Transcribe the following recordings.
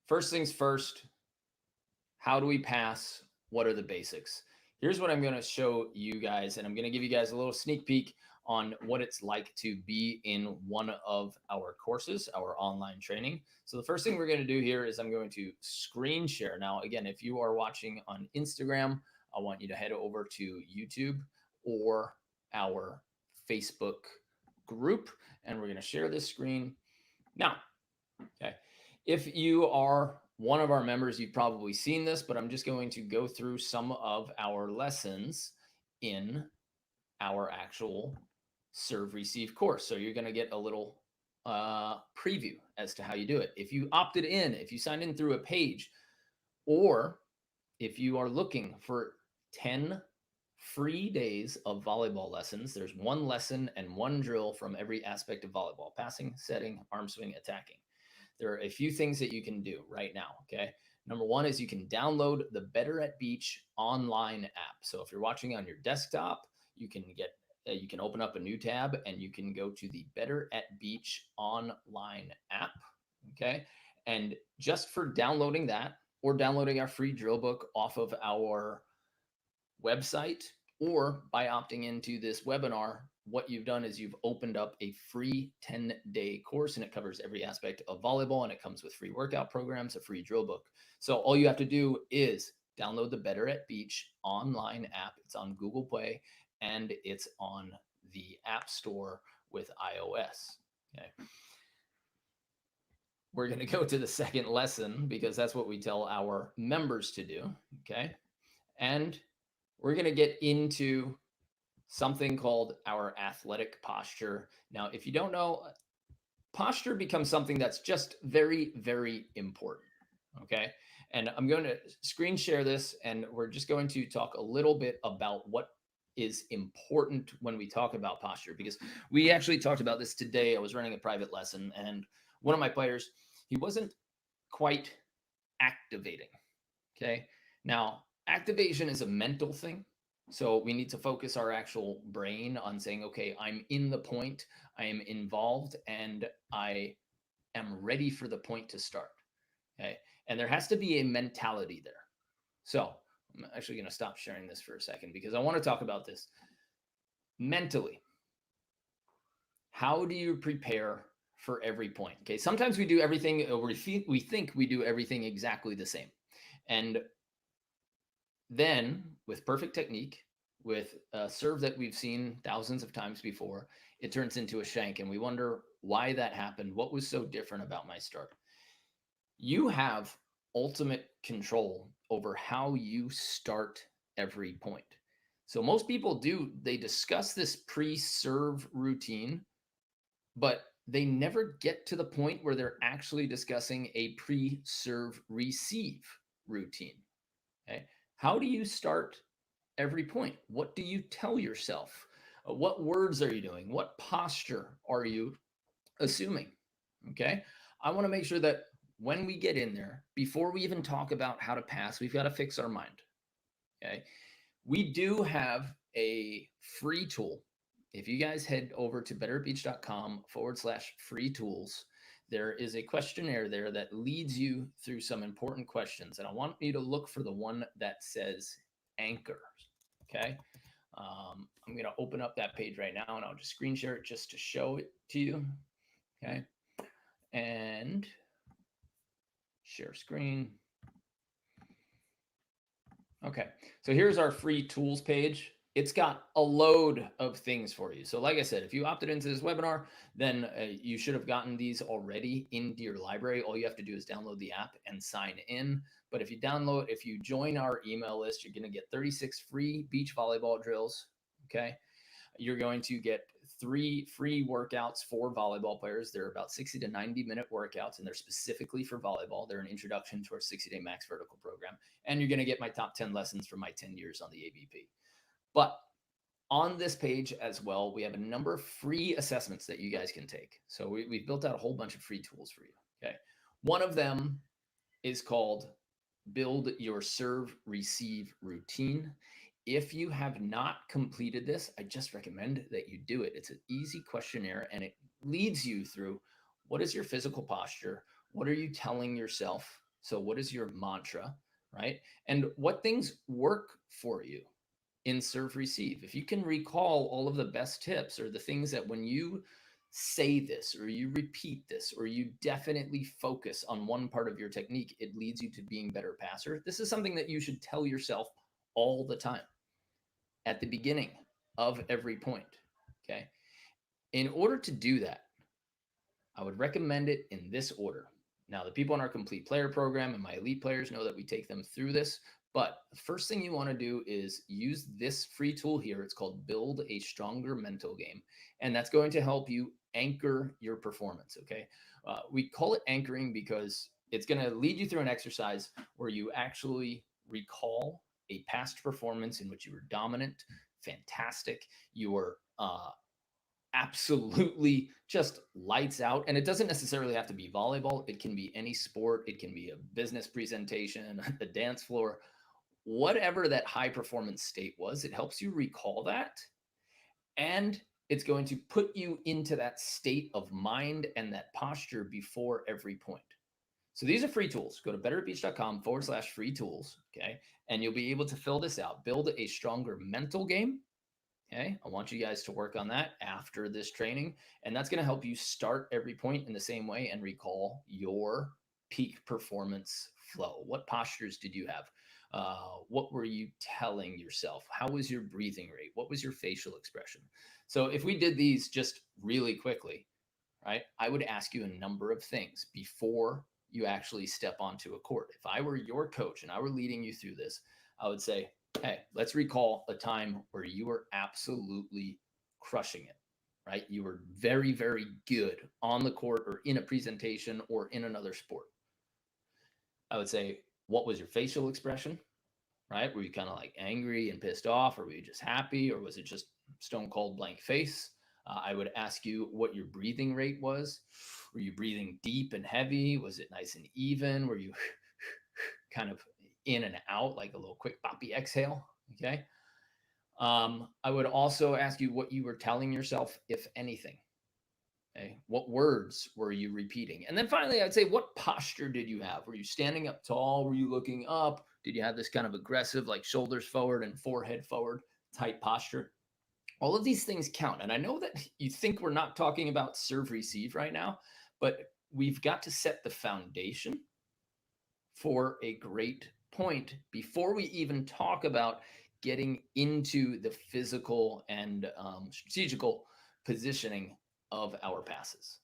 First things first, how do we pass? What are the basics? Here's what I'm going to show you guys, and I'm going to give you guys a little sneak peek on what it's like to be in one of our courses, our online training. So the first thing we're going to do here is I'm going to screen share. Now, again, if you are watching on Instagram, I want you to head over to YouTube or our Facebook group, and we're going to share this screen. Now, okay, if you are one of our members, you've probably seen this, but I'm just going to go through some of our lessons in our actual serve receive course. So you're going to get a little preview as to how you do it. If you opted in, if you signed in through a page, or if you are looking for 10 free days of volleyball lessons, there's one lesson and one drill from every aspect of volleyball: passing, setting, arm swing, attacking. There are a few things that you can do right now. Okay. Number one is you can download the Better at Beach online app. So if you're watching on your desktop, you can open up a new tab and you can go to the Better at Beach online app. Okay. And just for downloading that or downloading our free drill book off of our website, or by opting into this webinar, what you've done is you've opened up a free 10-day course, and it covers every aspect of volleyball, and it comes with free workout programs, a free drill book. So all you have to do is download the Better at Beach online app. It's on Google Play and it's on the App Store with iOS. Okay. We're going to go to the second lesson because that's what we tell our members to do. Okay. And we're going to get into something called our athletic posture. Now, if you don't know, posture becomes something that's just very, very important. Okay. And I'm going to screen share this, and we're just going to talk a little bit about what is important when we talk about posture, because we actually talked about this today. I was running a private lesson, and one of my players, he wasn't quite activating. Okay. Now, activation is a mental thing. So we need to focus our actual brain on saying, okay, I'm in the point, I am involved, and I am ready for the point to start. Okay. And there has to be a mentality there. So I'm actually going to stop sharing this for a second because I want to talk about this mentally. How do you prepare for every point? Okay. Sometimes we do everything, we think we do everything exactly the same. And then, with perfect technique, with a serve that we've seen thousands of times before, it turns into a shank, and we wonder why that happened. What was so different about my start? You have ultimate control over how you start every point. So most people they discuss this pre-serve routine, but they never get to the point where they're actually discussing a pre-serve receive routine. Okay. How do you start every point? What do you tell yourself? What words are you doing? What posture are you assuming? Okay. I want to make sure that when we get in there, before we even talk about how to pass, we've got to fix our mind. Okay. We do have a free tool. If you guys head over to betterbeach.com/free tools, there is a questionnaire there that leads you through some important questions. And I want you to look for the one that says anchor. Okay. I'm going to open up that page right now, and I'll just screen share it just to show it to you. Okay. And share screen. Okay. So here's our free tools page. It's got a load of things for you. So like I said, if you opted into this webinar, then you should have gotten these already into your library. All you have to do is download the app and sign in. But if you join our email list, you're going to get 36 free beach volleyball drills. Okay. You're going to get 3 free workouts for volleyball players. They're about 60 to 90-minute workouts, and they're specifically for volleyball. They're an introduction to our 60-day max vertical program. And you're going to get my top 10 lessons from my 10 years on the AVP. But on this page as well, we have a number of free assessments that you guys can take. So we've built out a whole bunch of free tools for you. Okay. One of them is called Build Your Serve Receive Routine. If you have not completed this, I just recommend that you do it. It's an easy questionnaire, and it leads you through what is your physical posture? What are you telling yourself So, what is your mantra, right? And what things work for you in serve receive? If you can recall all of the best tips or the things that when you say this or you repeat this or you definitely focus on one part of your technique, it leads you to being better passer. This is something that you should tell yourself all the time at the beginning of every point. Okay. In order to do that, I would recommend it in this order. Now, the people in our complete player program and my elite players know that we take them through this. But the first thing you want to do is use this free tool here. It's called Build a Stronger Mental Game. And that's going to help you anchor your performance. Okay. We call it anchoring because it's going to lead you through an exercise where you actually recall a past performance in which you were dominant, fantastic, you were absolutely just lights out. And it doesn't necessarily have to be volleyball, it can be any sport, it can be a business presentation, the dance floor, whatever that high performance state was. It helps you recall that. And it's going to put you into that state of mind and that posture before every point. So these are free tools. Go to betterbeach.com/free tools. Okay. And you'll be able to fill this out. Build a stronger mental game. Okay, I want you guys to work on that after this training. And that's going to help you start every point in the same way and recall your peak performance flow. What postures did you have? What were you telling yourself? How was your breathing rate? What was your facial expression? So if we did these just really quickly, right, I would ask you a number of things before you actually step onto a court. If I were your coach and I were leading you through this, I would say, hey, let's recall a time where you were absolutely crushing it, right? You were very, very good on the court or in a presentation or in another sport. I would say, what was your facial expression, right? Were you kind of like angry and pissed off, or were you just happy, or was it just stone cold blank face? I would ask you what your breathing rate was. Were you breathing deep and heavy? Was it nice and even? Were you kind of in and out, like a little quick boppy exhale? Okay. I would also ask you what you were telling yourself, if anything. Okay. What words were you repeating? And then finally, I'd say, what posture did you have? Were you standing up tall? Were you looking up? Did you have this kind of aggressive, like shoulders forward and forehead forward type posture? All of these things count. And I know that you think we're not talking about serve receive right now, but we've got to set the foundation for a great point before we even talk about getting into the physical and strategical positioning of our passes.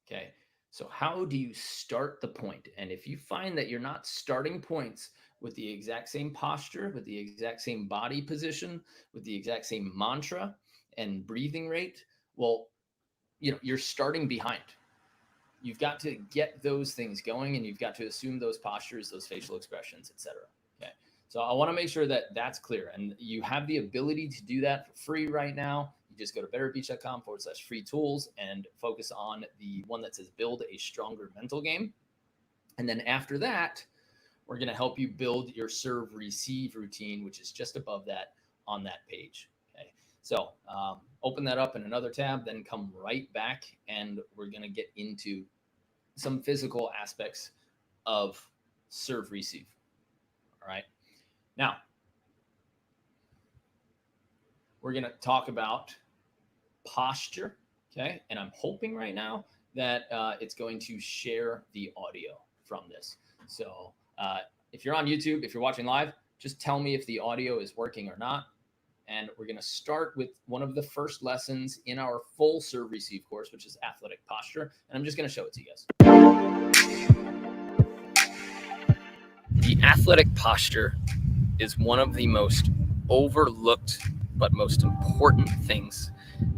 Okay. So, how do you start the point? And if you find that you're not starting points with the exact same posture, with the exact same body position, with the exact same mantra and breathing rate, well, you're starting behind. You've got to get those things going, and you've got to assume those postures, those facial expressions, etc. Okay. So I want to make sure that that's clear, and you have the ability to do that for free right now. You just go to betterbeach.com/free tools and focus on the one that says build a stronger mental game. And then after that, we're going to help you build your serve receive routine, which is just above that on that page. Okay. So open that up in another tab, then come right back, and we're going to get into some physical aspects of serve receive. All right. Now, we're going to talk about posture. Okay. And I'm hoping right now that it's going to share the audio from this. So if you're on YouTube, if you're watching live, just tell me if the audio is working or not. And we're going to start with one of the first lessons in our full serve receive course, which is athletic posture. And I'm just going to show it to you guys. The athletic posture is one of the most overlooked but most important things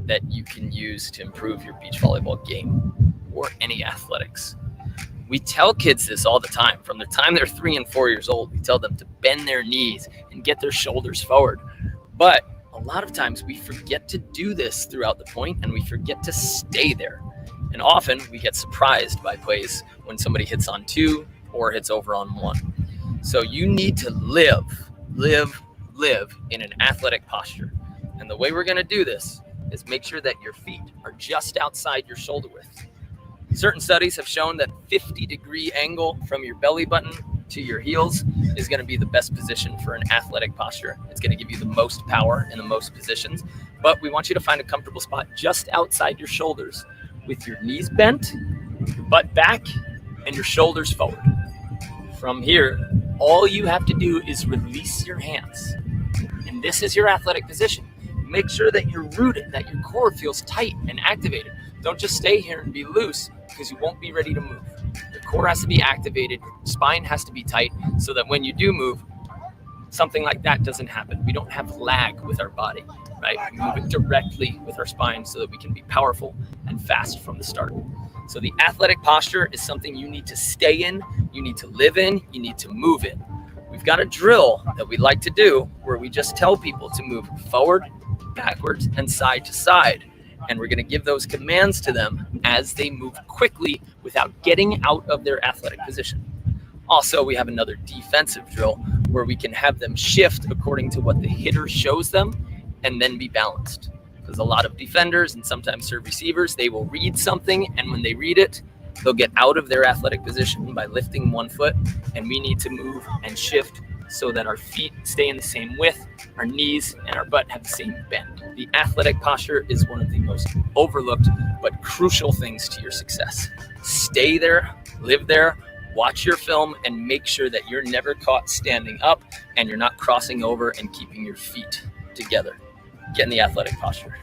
that you can use to improve your beach volleyball game or any athletics. We tell kids this all the time. From the time they're 3 and 4 years old, we tell them to bend their knees and get their shoulders forward. But a lot of times we forget to do this throughout the point, and we forget to stay there. And often we get surprised by plays when somebody hits on 2 or hits over on 1. So you need to live in an athletic posture. And the way we're going to do this is make sure that your feet are just outside your shoulder width. Certain studies have shown that 50-degree angle from your belly button to your heels is going to be the best position for an athletic posture. It's going to give you the most power in the most positions. But we want you to find a comfortable spot just outside your shoulders with your knees bent, your butt back, and your shoulders forward. From here, all you have to do is release your hands. And this is your athletic position. Make sure that you're rooted, that your core feels tight and activated. Don't just stay here and be loose because you won't be ready to move. Your core has to be activated, your spine has to be tight so that when you do move, something like that doesn't happen. We don't have lag with our body, right? We move it directly with our spine so that we can be powerful and fast from the start. So the athletic posture is something you need to stay in, you need to live in, you need to move in. We've got a drill that we like to do where we just tell people to move forward, backwards, and side to side. And we're going to give those commands to them as they move quickly without getting out of their athletic position. Also, we have another defensive drill where we can have them shift according to what the hitter shows them and then be balanced. Because a lot of defenders and sometimes serve receivers, they will read something, and when they read it, they'll get out of their athletic position by lifting one foot, and we need to move and shift so that our feet stay in the same width, our knees and our butt have the same bend. The athletic posture is one of the most overlooked but crucial things to your success. Stay there, live there, watch your film, and make sure that you're never caught standing up and you're not crossing over and keeping your feet together. Get in the athletic posture.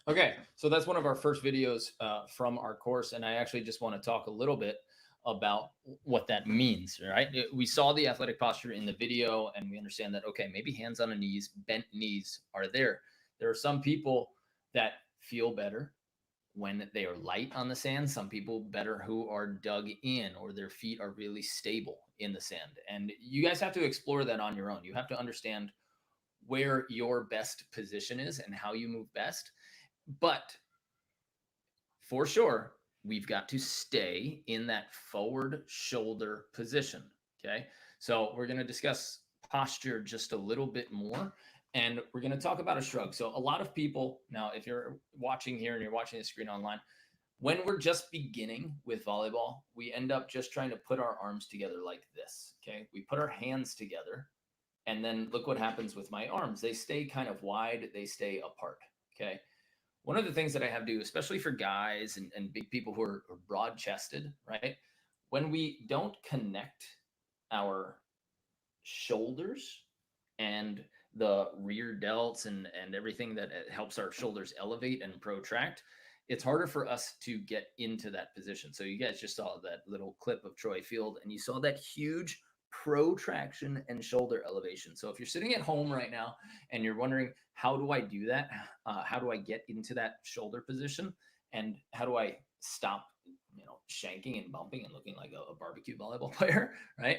Okay, so that's one of our first videos from our course, and I actually just want to talk a little bit about what that means, right? We saw the athletic posture in the video, and we understand that, okay, maybe hands on the knees, bent knees are there. There are some people that feel better when they are light on the sand, some people better who are dug in or their feet are really stable in the sand. And you guys have to explore that on your own. You have to understand where your best position is and how you move best. But for sure, we've got to stay in that forward shoulder position. Okay. So we're going to discuss posture just a little bit more. And we're going to talk about a shrug. So a lot of people now, if you're watching here and you're watching the screen online, when we're just beginning with volleyball, we end up just trying to put our arms together like this. Okay. We put our hands together. And then look what happens with my arms. They stay kind of wide, they stay apart. Okay. One of the things that I have to do, especially for guys and big people who are broad chested, right? When we don't connect our shoulders and the rear delts and everything that helps our shoulders elevate and protract, it's harder for us to get into that position. So you guys just saw that little clip of Troy Field and you saw that huge protraction and shoulder elevation. So if you're sitting at home right now and you're wondering, how do I do that? How do I get into that shoulder position? And how do I stop, shanking and bumping and looking like a barbecue volleyball player, right?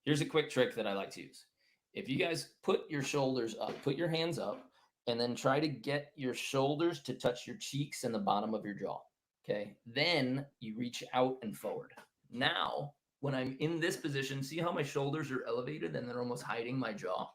Here's a quick trick that I like to use. If you guys put your shoulders up, put your hands up, and then try to get your shoulders to touch your cheeks and the bottom of your jaw. Okay. Then you reach out and forward. Now, when I'm in this position, see how my shoulders are elevated and they're almost hiding my jaw,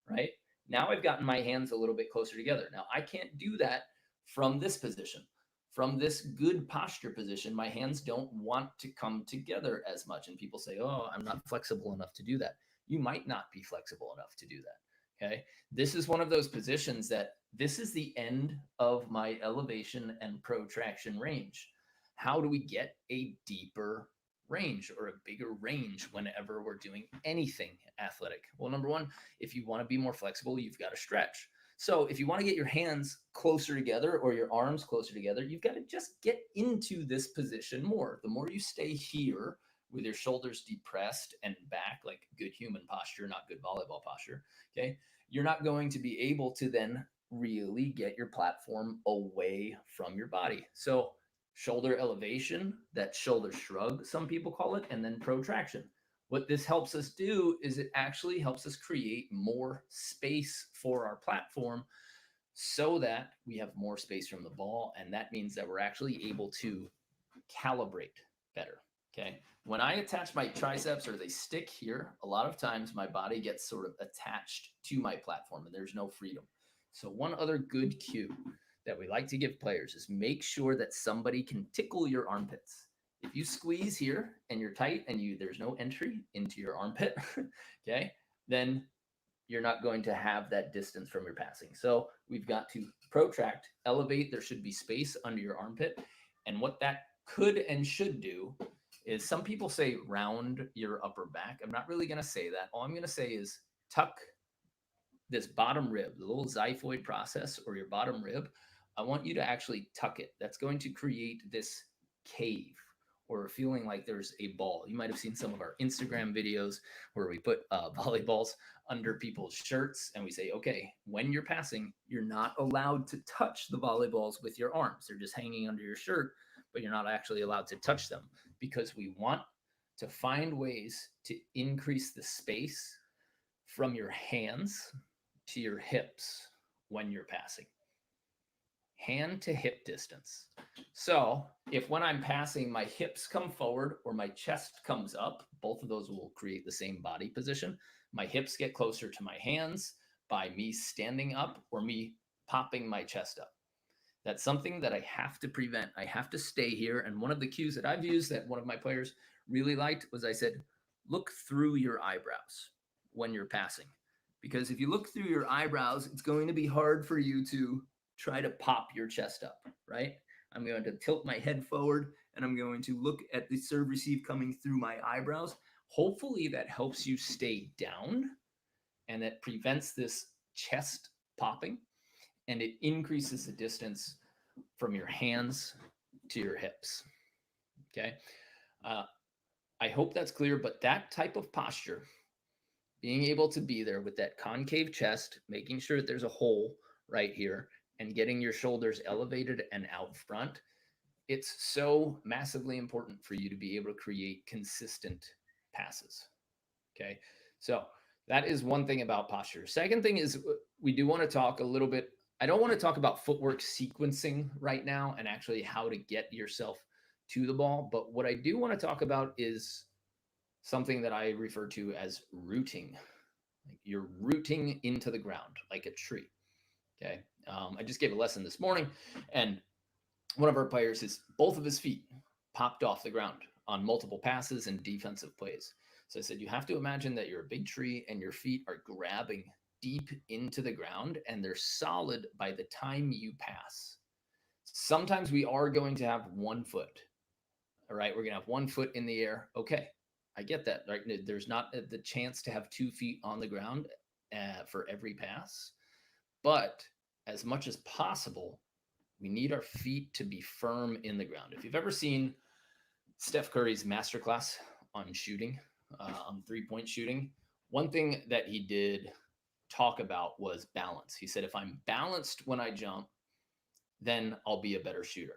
right? Now I've gotten my hands a little bit closer together. Now I can't do that from this position. From this good posture position, my hands don't want to come together as much. And people say, oh, I'm not flexible enough to do that. You might not be flexible enough to do that. Okay. This is one of those positions that this is the end of my elevation and protraction range. How do we get a deeper range or a bigger range whenever we're doing anything athletic? Well, number one, if you want to be more flexible, you've got to stretch. So if you want to get your hands closer together or your arms closer together, you've got to just get into this position more. The more you stay here with your shoulders depressed and back, like good human posture, not good volleyball posture, okay, you're not going to be able to then really get your platform away from your body. So shoulder elevation, that shoulder shrug, some people call it, and then protraction. What this helps us do is it actually helps us create more space for our platform so that we have more space from the ball. And that means that we're actually able to calibrate better. Okay. When I attach my triceps or they stick here, a lot of times my body gets sort of attached to my platform and there's no freedom. So one other good cue that we like to give players is make sure that somebody can tickle your armpits. If you squeeze here and you're tight and there's no entry into your armpit, okay, then you're not going to have that distance from your passing. So we've got to protract, elevate. There should be space under your armpit. And what that could and should do is some people say round your upper back. I'm not really going to say that. All I'm going to say is tuck this bottom rib, the little xiphoid process or your bottom rib. I want you to actually tuck it. That's going to create this cave or feeling like there's a ball. You might have seen some of our Instagram videos where we put volleyballs under people's shirts and we say, okay, when you're passing, you're not allowed to touch the volleyballs with your arms. They're just hanging under your shirt, but you're not actually allowed to touch them because we want to find ways to increase the space from your hands to your hips when you're passing. Hand to hip distance. So if when I'm passing, my hips come forward or my chest comes up, both of those will create the same body position. My hips get closer to my hands by me standing up or me popping my chest up. That's something that I have to prevent. I have to stay here. And one of the cues that I've used that one of my players really liked was I said, look through your eyebrows when you're passing. Because if you look through your eyebrows, it's going to be hard for you to try to pop your chest up, right? I'm going to tilt my head forward and I'm going to look at the serve receive coming through my eyebrows. Hopefully that helps you stay down and it prevents this chest popping and it increases the distance from your hands to your hips. Okay. I hope that's clear, but that type of posture, being able to be there with that concave chest, making sure that there's a hole right here and getting your shoulders elevated and out front, it's so massively important for you to be able to create consistent passes. Okay. So that is one thing about posture. Second thing is we do want to talk a little bit. I don't want to talk about footwork sequencing right now and actually how to get yourself to the ball. But what I do want to talk about is something that I refer to as rooting. Like you're rooting into the ground like a tree. Okay. I just gave a lesson this morning, and one of our players, both of his feet popped off the ground on multiple passes and defensive plays. So I said, you have to imagine that you're a big tree and your feet are grabbing deep into the ground and they're solid by the time you pass. Sometimes we are going to have 1 foot. All right. We're going to have 1 foot in the air. Okay. I get that. Right. There's not the chance to have 2 feet on the ground for every pass. But as much as possible, we need our feet to be firm in the ground. If you've ever seen Steph Curry's masterclass on shooting, on 3-point shooting, one thing that he did talk about was balance. He said, if I'm balanced when I jump, then I'll be a better shooter.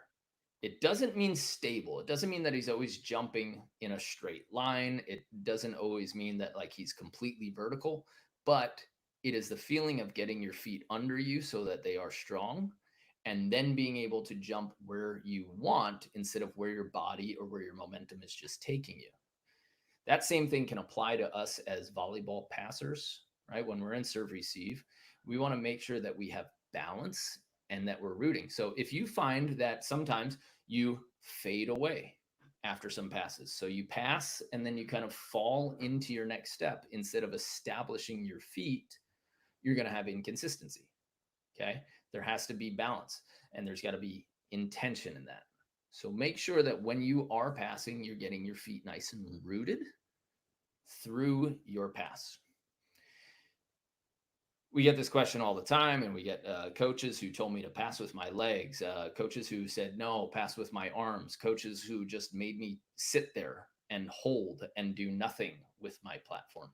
It doesn't mean stable. It doesn't mean that he's always jumping in a straight line. It doesn't always mean that like he's completely vertical, but it is the feeling of getting your feet under you so that they are strong and then being able to jump where you want instead of where your body or where your momentum is just taking you. That same thing can apply to us as volleyball passers, right? When we're in serve receive, we want to make sure that we have balance and that we're rooting. So if you find that sometimes you fade away after some passes, so you pass and then you kind of fall into your next step instead of establishing your feet, you're going to have inconsistency. Okay. There has to be balance and there's got to be intention in that. So make sure that when you are passing, you're getting your feet nice and rooted through your pass. We get this question all the time, and we get coaches who told me to pass with my legs, coaches who said, no, pass with my arms, coaches who just made me sit there and hold and do nothing with my platform.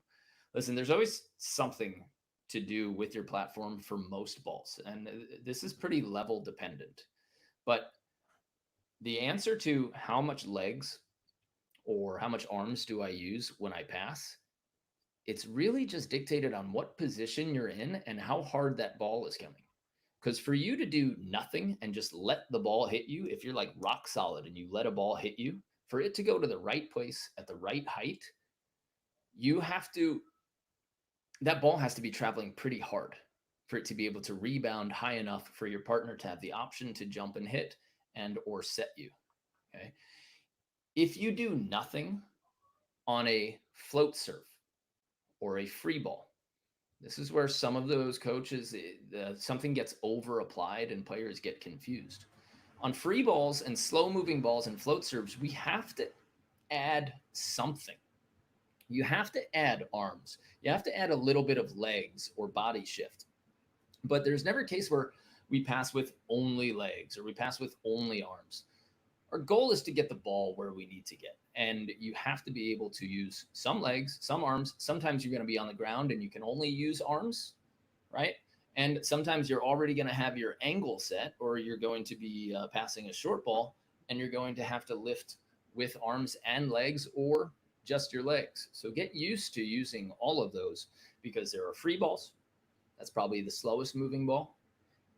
Listen, there's always something to do with your platform for most balls, and this is pretty level dependent. But the answer to how much legs or how much arms do I use when I pass, it's really just dictated on what position you're in and how hard that ball is coming. Because for you to do nothing and just let the ball hit you, if you're like rock solid and you let a ball hit you, for it to go to the right place at the right height, that ball has to be traveling pretty hard for it to be able to rebound high enough for your partner to have the option to jump and hit and or set you. Okay. If you do nothing on a float serve or a free ball, this is where some of those coaches, something gets over applied and players get confused. On free balls and slow moving balls and float serves, we have to add something. You have to add arms. You have to add a little bit of legs or body shift. But there's never a case where we pass with only legs or we pass with only arms. Our goal is to get the ball where we need to get. And you have to be able to use some legs, some arms. Sometimes you're going to be on the ground and you can only use arms, right? And sometimes you're already going to have your angle set, or you're going to be passing a short ball and you're going to have to lift with arms and legs or just your legs. So get used to using all of those, because there are free balls. That's probably the slowest moving ball.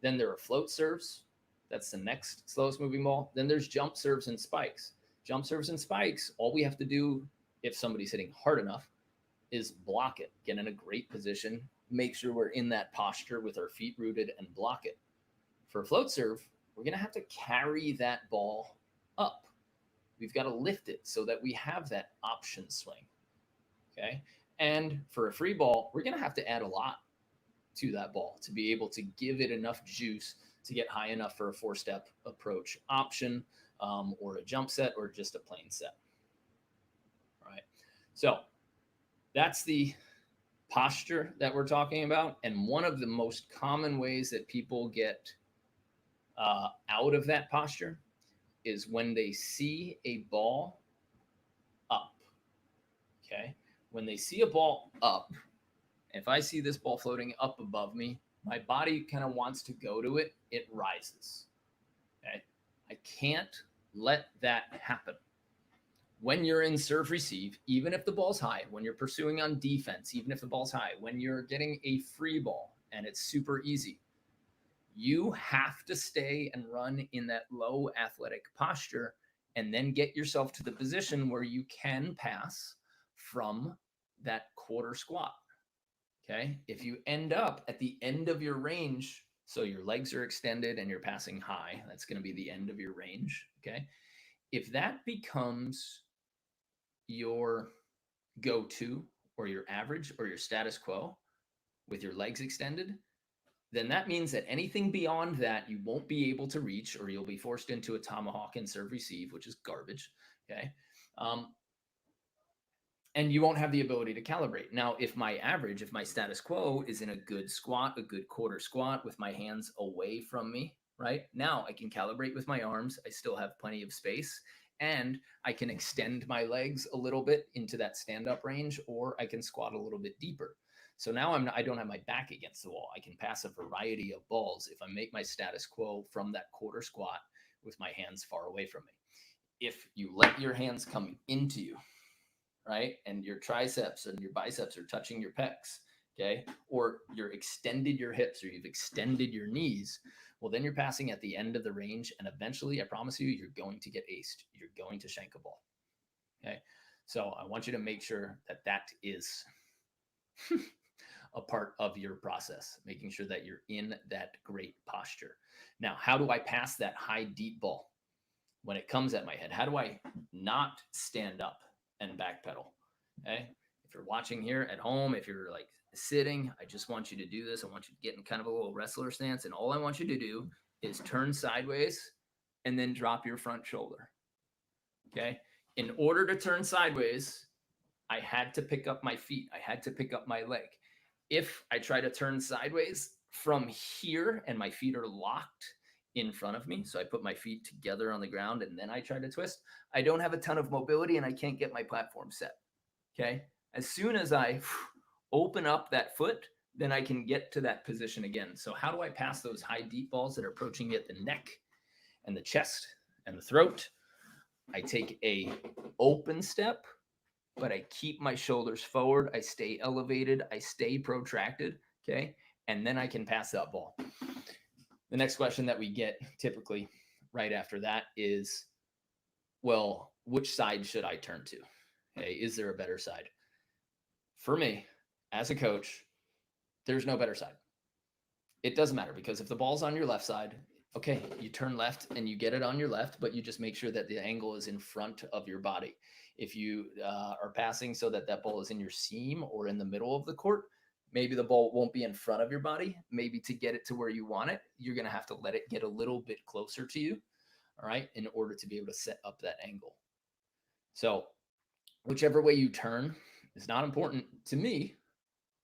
Then there are float serves. That's the next slowest moving ball. Then there's jump serves and spikes. Jump serves and spikes, all we have to do if somebody's hitting hard enough is block it, get in a great position, make sure we're in that posture with our feet rooted and block it. For a float serve, we're going to have to carry that ball up. We've got to lift it so that we have that option swing. Okay. And for a free ball, we're going to have to add a lot to that ball to be able to give it enough juice to get high enough for a 4-step approach option, or a jump set, or just a plain set. All right. So that's the posture that we're talking about. And one of the most common ways that people get out of that posture is when they see a ball up. Okay. When they see a ball up, if I see this ball floating up above me, my body kind of wants to go to it. It rises. Okay. I can't let that happen. When you're in serve receive, even if the ball's high, when you're pursuing on defense, even if the ball's high, when you're getting a free ball and it's super easy, you have to stay and run in that low athletic posture and then get yourself to the position where you can pass from that quarter squat. Okay. If you end up at the end of your range, so your legs are extended and you're passing high, that's going to be the end of your range. Okay. If that becomes your go-to or your average or your status quo with your legs extended, then that means that anything beyond that you won't be able to reach, or you'll be forced into a tomahawk and serve receive, which is garbage. Okay. And you won't have the ability to calibrate. Now, if my average, if my status quo is in a good squat, a good quarter squat with my hands away from me, right? Now I can calibrate with my arms. I still have plenty of space, and I can extend my legs a little bit into that stand-up range, or I can squat a little bit deeper. So now I don't have my back against the wall. I can pass a variety of balls if I make my status quo from that quarter squat with my hands far away from me. If you let your hands come into you, right, and your triceps and your biceps are touching your pecs, okay, or you're extended your hips or you've extended your knees, well, then you're passing at the end of the range, and eventually, I promise you, you're going to get aced. You're going to shank a ball. Okay. So I want you to make sure that that is a part of your process, making sure that you're in that great posture. Now, how do I pass that high, deep ball when it comes at my head? How do I not stand up and backpedal? Okay. If you're watching here at home, if you're like sitting, I just want you to do this. I want you to get in kind of a little wrestler stance. And all I want you to do is turn sideways and then drop your front shoulder. Okay. In order to turn sideways, I had to pick up my feet. I had to pick up my leg. If I try to turn sideways from here and my feet are locked in front of me, so I put my feet together on the ground and then I try to twist, I don't have a ton of mobility and I can't get my platform set. Okay. As soon as I open up that foot, then I can get to that position again. So how do I pass those high, deep balls that are approaching me at the neck and the chest and the throat? I take a open step, but I keep my shoulders forward. I stay elevated. I stay protracted. Okay. And then I can pass that ball. The next question that we get typically right after that is, well, which side should I turn to? Hey, is there a better side? For me, as a coach, there's no better side. it doesn't matter, because if the ball's on your left side, okay, you turn left and you get it on your left, but you just make sure that the angle is in front of your body. If you are passing so that that ball is in your seam or in the middle of the court, maybe the ball won't be in front of your body. Maybe to get it to where you want it, you're going to have to let it get a little bit closer to you, all right, in order to be able to set up that angle. So whichever way you turn is not important to me.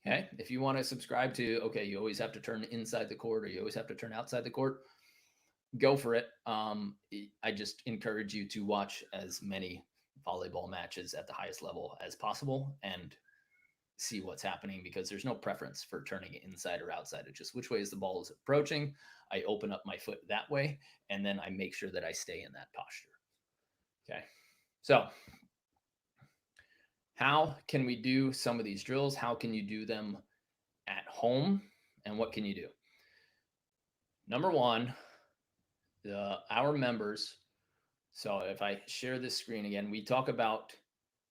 Okay. If you want to subscribe to, okay, you always have to turn inside the court or you always have to turn outside the court, go for it. I just encourage you to watch as many volleyball matches at the highest level as possible and see what's happening, because there's no preference for turning it inside or outside. It's just which way is the ball is approaching. I open up my foot that way, and then I make sure that I stay in that posture. Okay. So how can we do some of these drills? How can you do them at home? And what can you do? Number one, our members. So if I share this screen again, we talk about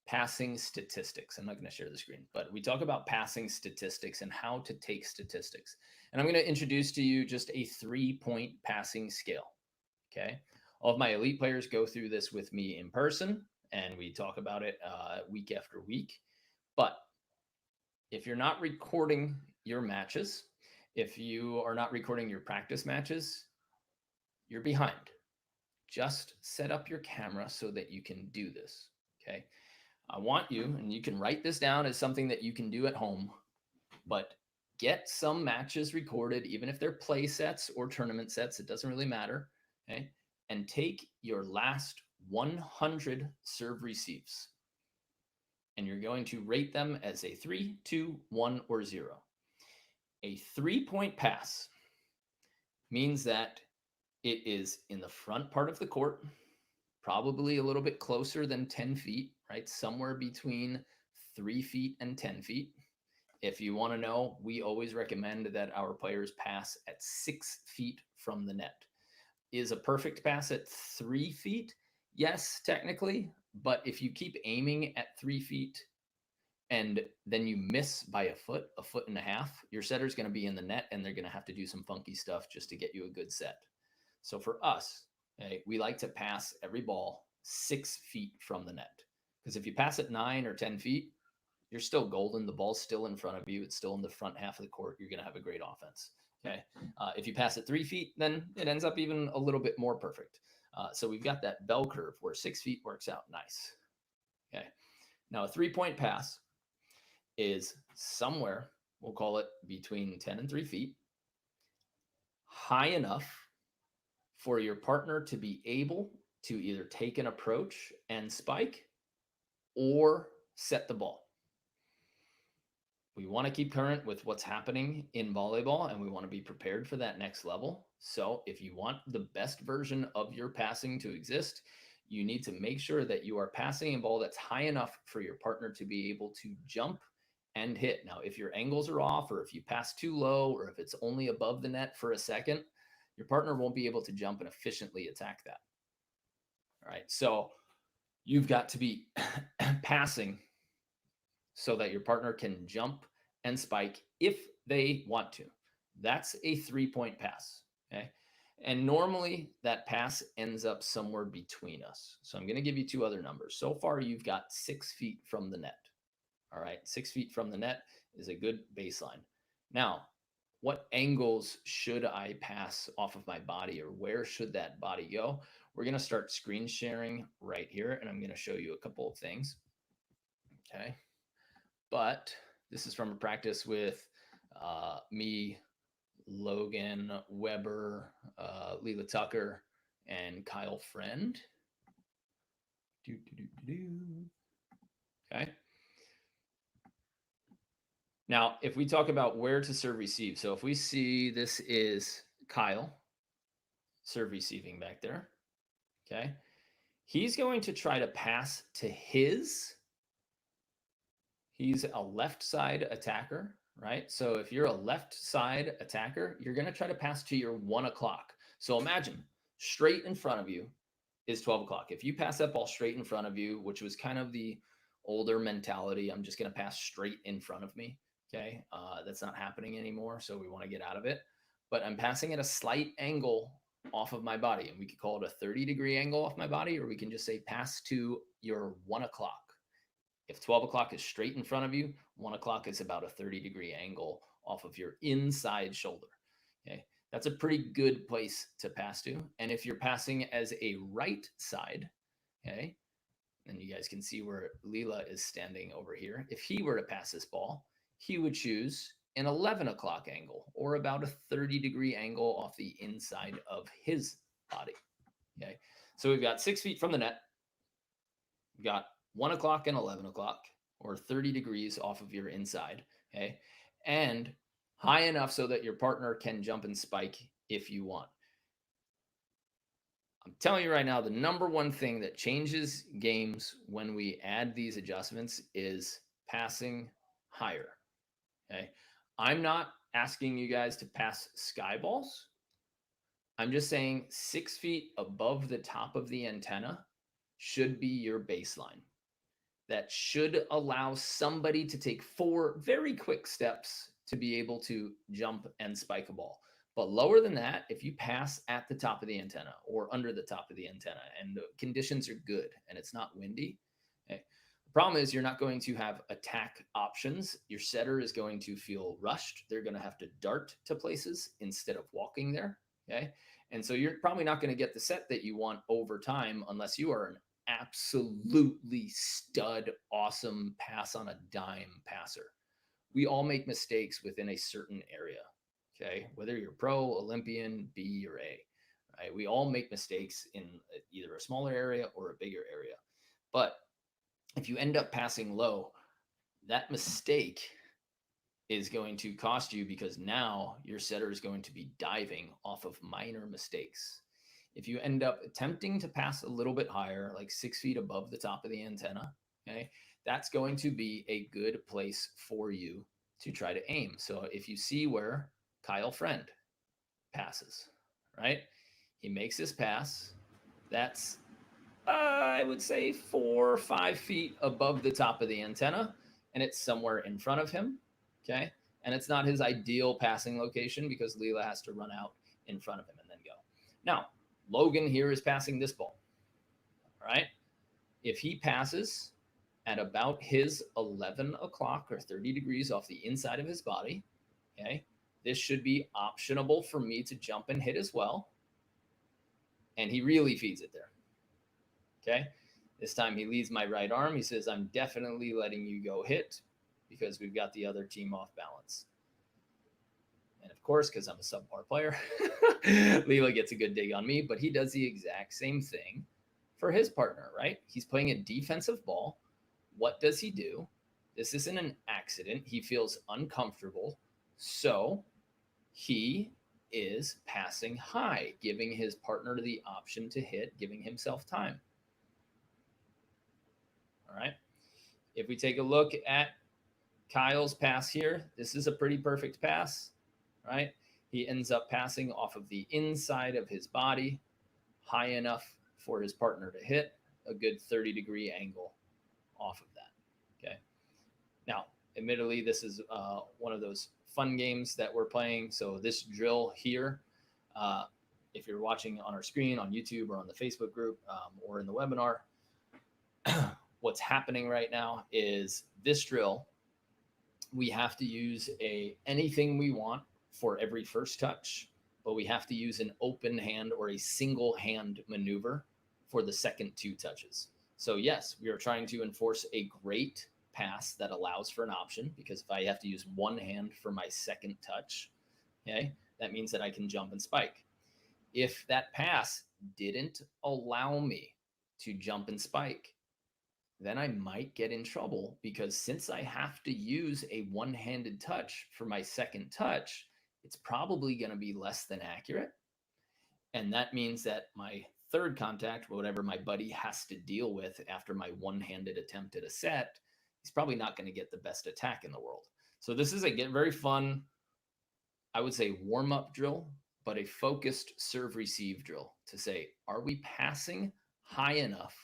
passing statistics. I'm not going to share the screen, but we talk about passing statistics and how to take statistics. And I'm going to introduce to you just a 3-point passing scale. Okay. All of my elite players go through this with me in person, and we talk about it week after week. But if you're not recording your matches, if you are not recording your practice matches, you're behind. Just set up your camera so that you can do this. Okay. I want you, and you can write this down as something that you can do at home, but get some matches recorded, even if they're play sets or tournament sets, it doesn't really matter. Okay. And take your last 100 serve receives, and you're going to rate them as a 3, 2, 1, or 0. A 3-point pass means that it is in the front part of the court, probably a little bit closer than 10 feet, right? Somewhere between 3 feet and 10 feet. If you want to know, we always recommend that our players pass at 6 feet from the net. Is a perfect pass at 3 feet? Yes, technically. But if you keep aiming at 3 feet and then you miss by a foot and a half, your setter's going to be in the net and they're going to have to do some funky stuff just to get you a good set. So for us, okay, we like to pass every ball 6 feet from the net. Because if you pass it 9 or 10 feet, you're still golden. The ball's still in front of you. It's still in the front half of the court. You're going to have a great offense. Okay. If you pass it 3 feet, then it ends up even a little bit more perfect. So we've got that bell curve where 6 feet works out nice. Okay. Now a 3-point pass is somewhere, we'll call it between 10 and 3 feet, high enough for your partner to be able to either take an approach and spike or set the ball. We want to keep current with what's happening in volleyball, and we want to be prepared for that next level. So if you want the best version of your passing to exist, you need to make sure that you are passing a ball that's high enough for your partner to be able to jump and hit. Now, if your angles are off, or if you pass too low, or if it's only above the net for a second, your partner won't be able to jump and efficiently attack that. All right. So you've got to be passing so that your partner can jump and spike if they want to. That's a 3-point pass. Okay. And normally that pass ends up somewhere between us. So I'm going to give you 2 other numbers. So far, you've got 6 feet from the net. All right. 6 feet from the net is a good baseline. Now, what angles should I pass off of my body, or where should that body go? We're going to start screen sharing right here, and I'm going to show you a couple of things. Okay. But this is from a practice with me, Logan Weber, Leela Tucker, and Kyle Friend. Okay. Now, if we talk about where to serve receive, so if we see this is Kyle serve receiving back there, okay, he's going to try to pass to his. He's a left side attacker, right? So if you're a left side attacker, you're going to try to pass to your 1 o'clock. So imagine straight in front of you is 12 o'clock. If you pass that ball straight in front of you, which was kind of the older mentality, I'm just going to pass straight in front of me. Okay. That's not happening anymore. So we want to get out of it. but I'm passing at a slight angle off of my body. And we could call it a 30-degree angle off my body, or we can just say pass to your 1 o'clock. If 12 o'clock is straight in front of you, 1 o'clock is about a 30-degree angle off of your inside shoulder. Okay. That's a pretty good place to pass to. And if you're passing as a right side, okay, and you guys can see where Leela is standing over here. If he were to pass this ball, he would choose an 11 o'clock angle, or about a 30-degree angle off the inside of his body. Okay. So we've got 6 feet from the net. We've got 1 o'clock and 11 o'clock, or 30 degrees off of your inside. Okay. And high enough so that your partner can jump and spike if you want. I'm telling you right now, the number one thing that changes games when we add these adjustments is passing higher. Okay. I'm not asking you guys to pass sky balls. I'm just saying 6 feet above the top of the antenna should be your baseline. That should allow somebody to take 4 very quick steps to be able to jump and spike a ball. But lower than that, if you pass at the top of the antenna or under the top of the antenna and the conditions are good and it's not windy, okay, the problem is you're not going to have attack options. Your setter is going to feel rushed. They're going to have to dart to places instead of walking there. Okay. And so you're probably not going to get the set that you want over time unless you are an absolutely stud, awesome pass on a dime passer. We all make mistakes within a certain area. Okay. Whether you're pro, Olympian, B, or A, right? We all make mistakes in either a smaller area or a bigger area. But if you end up passing low, that mistake is going to cost you because now your setter is going to be diving off of minor mistakes. If you end up attempting to pass a little bit higher, like 6 feet above the top of the antenna, okay, that's going to be a good place for you to try to aim. So if you see where Kyle Friend passes, right? He makes his pass. That's, I would say, 4 or 5 feet above the top of the antenna, and it's somewhere in front of him, okay? And it's not his ideal passing location because Leela has to run out in front of him and then go. Now, Logan here is passing this ball, all right? If he passes at about his 11 o'clock or 30 degrees off the inside of his body, okay, this should be optionable for me to jump and hit as well. And he really feeds it there. Okay. This time he leads my right arm. He says, I'm definitely letting you go hit because we've got the other team off balance. And of course, because I'm a subpar player, Leela gets a good dig on me, but he does the exact same thing for his partner, right? He's playing a defensive ball. What does he do? This isn't an accident. He feels uncomfortable. So he is passing high, giving his partner the option to hit, giving himself time. All right. If we take a look at Kyle's pass here, this is a pretty perfect pass, right? He ends up passing off of the inside of his body, high enough for his partner to hit, a good 30-degree angle off of that. Okay. Now, admittedly, this is one of those fun games that we're playing. So this drill here, if you're watching on our screen on YouTube or on the Facebook group or in the webinar, what's happening right now is this drill, we have to use anything we want for every first touch, but we have to use an open hand or a single hand maneuver for the second 2 touches. So yes, we are trying to enforce a great pass that allows for an option, because if I have to use one hand for my second touch, okay, that means that I can jump and spike. If that pass didn't allow me to jump and spike, then I might get in trouble, because since I have to use a one-handed touch for my second touch, it's probably going to be less than accurate. And that means that my third contact, whatever my buddy has to deal with after my one-handed attempt at a set, he's probably not going to get the best attack in the world. So this is a very fun, I would say, warm-up drill, but a focused serve-receive drill to say, are we passing high enough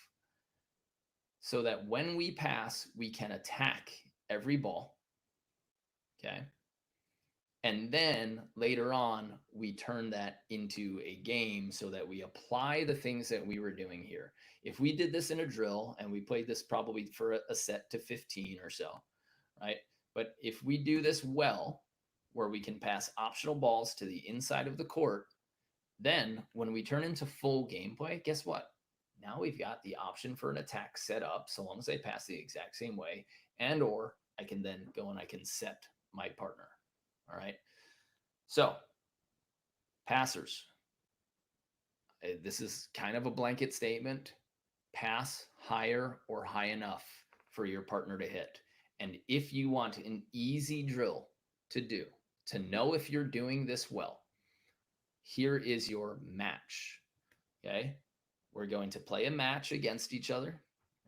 so that when we pass, we can attack every ball, okay? And then later on, we turn that into a game so that we apply the things that we were doing here. If we did this in a drill and we played this probably for a set to 15 or so, right? But if we do this well, where we can pass optional balls to the inside of the court, then when we turn into full gameplay, guess what? Now we've got the option for an attack set up so long as I pass the exact same way, and or I can then go and I can set my partner. All right. So, passers. This is kind of a blanket statement. Pass higher or high enough for your partner to hit. And if you want an easy drill to do, to know if you're doing this well, here is your match. Okay. We're going to play a match against each other,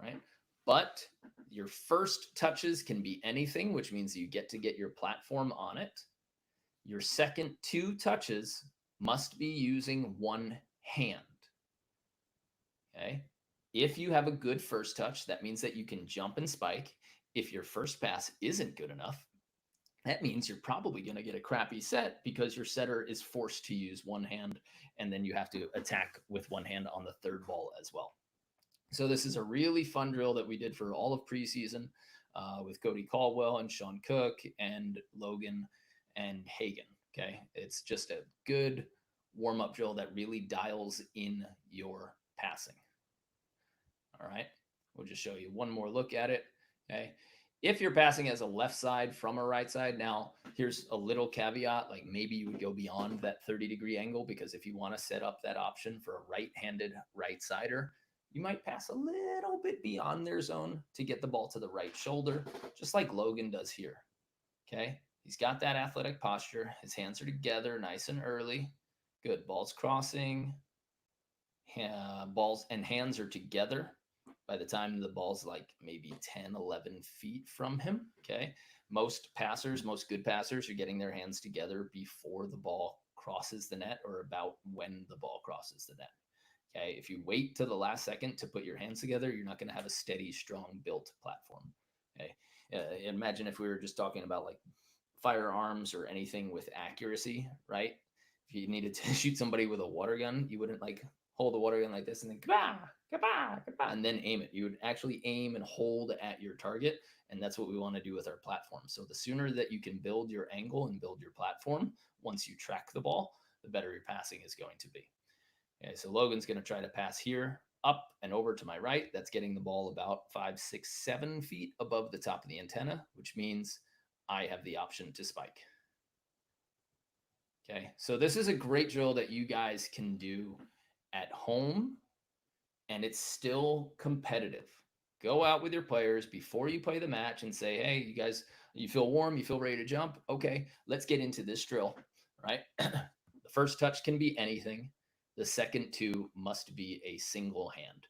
right? But your first touches can be anything, which means you get to get your platform on it. Your second 2 touches must be using one hand. Okay. If you have a good first touch, that means that you can jump and spike. If your first pass isn't good enough, that means you're probably going to get a crappy set because your setter is forced to use one hand, and then you have to attack with one hand on the third ball as well. So this is a really fun drill that we did for all of preseason with Cody Caldwell and Sean Cook and Logan and Hagen. Okay, it's just a good warm-up drill that really dials in your passing. All right, we'll just show you one more look at it. Okay, if you're passing as a left side from a right side, now here's a little caveat, like maybe you would go beyond that 30-degree angle, because if you want to set up that option for a right-handed right-sider, you might pass a little bit beyond their zone to get the ball to the right shoulder, just like Logan does here. Okay, he's got that athletic posture. His hands are together nice and early. Good, balls crossing. Balls and hands are together by the time the ball's like maybe 10, 11 feet from him. Okay. Most passers, most good passers are getting their hands together before the ball crosses the net, or about when the ball crosses the net. Okay. If you wait to the last second to put your hands together, you're not going to have a steady, strong built platform. Okay. Imagine if we were just talking about like firearms or anything with accuracy, right? If you needed to shoot somebody with a water gun, you wouldn't like hold the water gun like this and then kabah, kabah, kabah, and then aim it. You would actually aim and hold at your target, and that's what we want to do with our platform. So the sooner that you can build your angle and build your platform, once you track the ball, the better your passing is going to be. Okay, so Logan's going to try to pass here, up and over to my right. That's getting the ball about 5, 6, 7 feet above the top of the antenna, which means I have the option to spike. Okay, so this is a great drill that you guys can do at home, and it's still competitive. Go out with your players before you play the match and say, hey, you guys, you feel warm, you feel ready to jump? Okay, let's get into this drill, right? The first touch can be anything. The second 2 must be a single hand.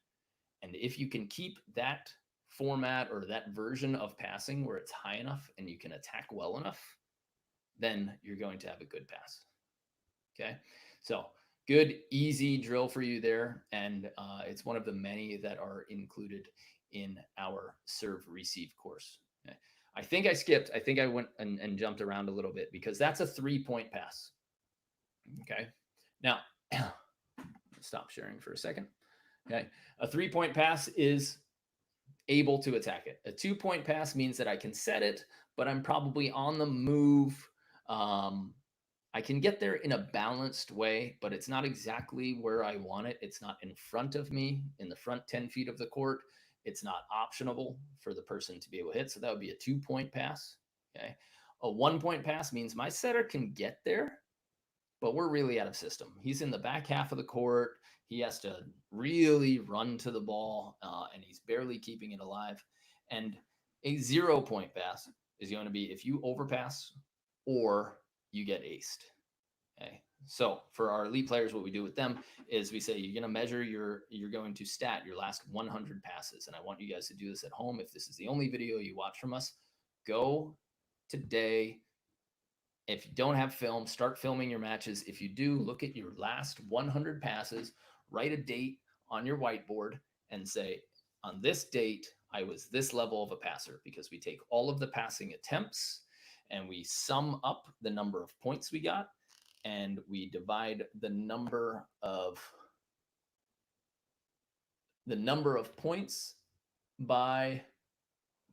And if you can keep that format or that version of passing where it's high enough and you can attack well enough, then you're going to have a good pass. Okay, so good, easy drill for you there. And it's one of the many that are included in our serve receive course. Okay. I think I went and jumped around a little bit because that's a 3-point pass. Okay, now stop sharing for a second. Okay, a 3-point pass is able to attack it. A 2-point pass means that I can set it, but I'm probably on the move. I can get there in a balanced way, but it's not exactly where I want it. It's not in front of me in the front 10 feet of the court. It's not optionable for the person to be able to hit. So that would be a 2-point pass. Okay. A 1-point pass means my setter can get there, but we're really out of system. He's in the back half of the court. He has to really run to the ball, and he's barely keeping it alive. And a 0-point pass is going to be if you overpass or you get aced. Okay. So for our elite players, what we do with them is we say you're going to measure you're going to stat your last 100 passes. And I want you guys to do this at home. If this is the only video you watch from us, go today. If you don't have film, start filming your matches. If you do, look at your last 100 passes, write a date on your whiteboard and say, on this date, I was this level of a passer, because we take all of the passing attempts and we sum up the number of points we got, and we divide the number of points by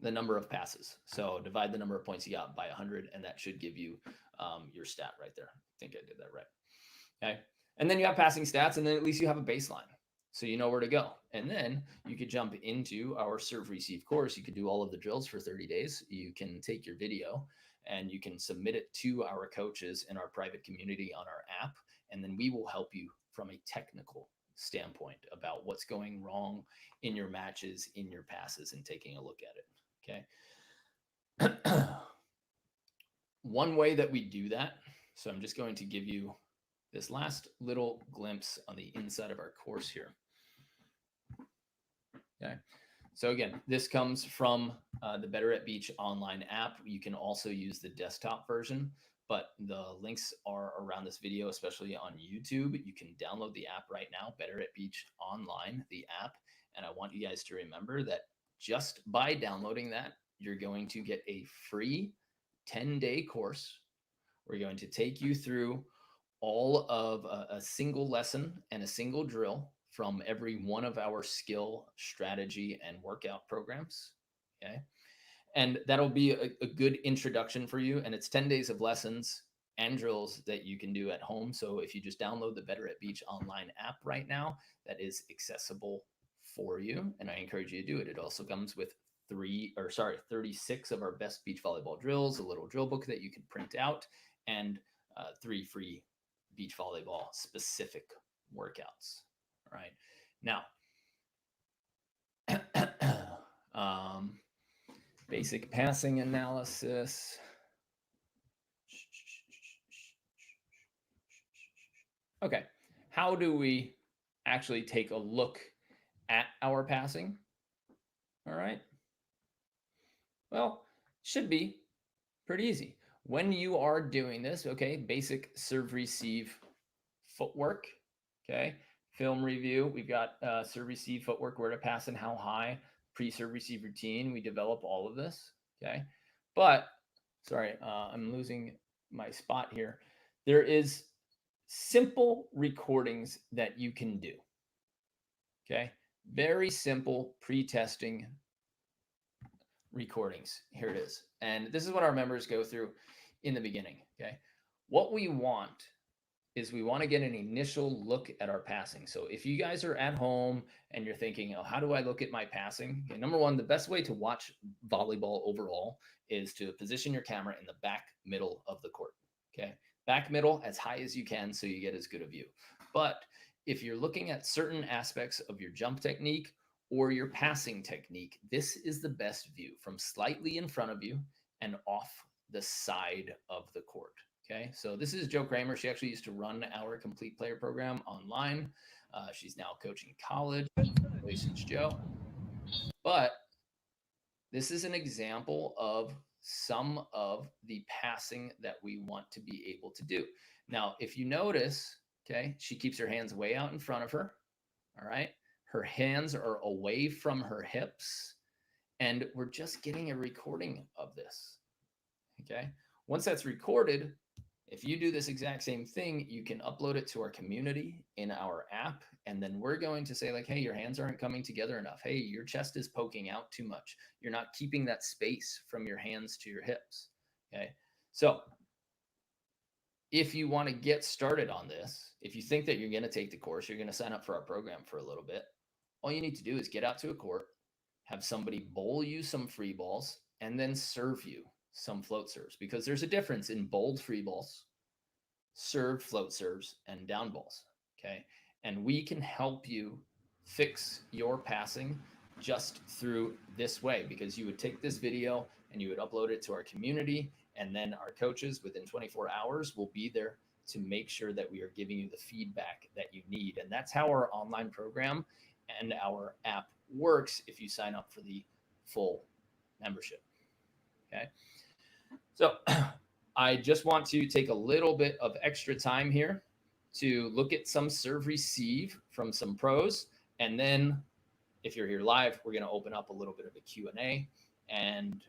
the number of passes. So divide the number of points you got by 100, and that should give you your stat right there. I think I did that right. Okay. And then you have passing stats, and then at least you have a baseline. So you know where to go. And then you could jump into our serve receive course. You could do all of the drills for 30 days. You can take your video and you can submit it to our coaches in our private community on our app. And then we will help you from a technical standpoint about what's going wrong in your matches, in your passes, and taking a look at it. Okay. One way that we do that, so I'm just going to give you this last little glimpse on the inside of our course here. Okay. So again, this comes from the Better at Beach online app. You can also use the desktop version, but the links are around this video, especially on YouTube. You can download the app right now, Better at Beach online, the app. And I want you guys to remember that just by downloading that, you're going to get a free 10-day course. We're going to take you through all of a single lesson and a single drill from every one of our skill, strategy, and workout programs. Okay. And that'll be a good introduction for you. And it's 10 days of lessons and drills that you can do at home. So if you just download the Better at Beach online app right now, that is accessible for you. And I encourage you to do it. It also comes with 36 of our best beach volleyball drills, a little drill book that you can print out, and 3 free beach volleyball specific workouts. All right. Now, basic passing analysis. Okay. How do we actually take a look at our passing? All right. Well, should be pretty easy. When you are doing this, okay, basic serve receive footwork, okay, film review. We've got serve receive footwork, where to pass and how high, pre-serve receive routine. We develop all of this, okay. But sorry, I'm losing my spot here. There is simple recordings that you can do, okay. Very simple pre-testing recordings. Here it is. And this is what our members go through in the beginning, okay. What we want is we want to get an initial look at our passing. So if you guys are at home and you're thinking, oh, how do I look at my passing? Okay, number one, the best way to watch volleyball overall is to position your camera in the back middle of the court. Okay. Back middle as high as you can so you get as good a view. But if you're looking at certain aspects of your jump technique or your passing technique, this is the best view, from slightly in front of you and off the side of the court. Okay, so this is Jo Kramer. She actually used to run our complete player program online. She's now coaching college. Congratulations, Jo. But this is an example of some of the passing that we want to be able to do. Now, if you notice, okay, she keeps her hands way out in front of her. All right, her hands are away from her hips, and we're just getting a recording of this. Okay, once that's recorded, if you do this exact same thing, you can upload it to our community in our app. And then we're going to say, like, hey, your hands aren't coming together enough. Hey, your chest is poking out too much. You're not keeping that space from your hands to your hips. Okay. So if you want to get started on this, if you think that you're going to take the course, you're going to sign up for our program for a little bit, all you need to do is get out to a court, have somebody bowl you some free balls, and then serve you some float serves, because there's a difference in bowled free balls, served float serves, and down balls. Okay. And we can help you fix your passing just through this way, because you would take this video and you would upload it to our community, and then our coaches within 24 hours will be there to make sure that we are giving you the feedback that you need. And that's how our online program and our app works if you sign up for the full membership. Okay. So I just want to take a little bit of extra time here to look at some serve receive from some pros. And then if you're here live, we're going to open up a little bit of a Q&A. And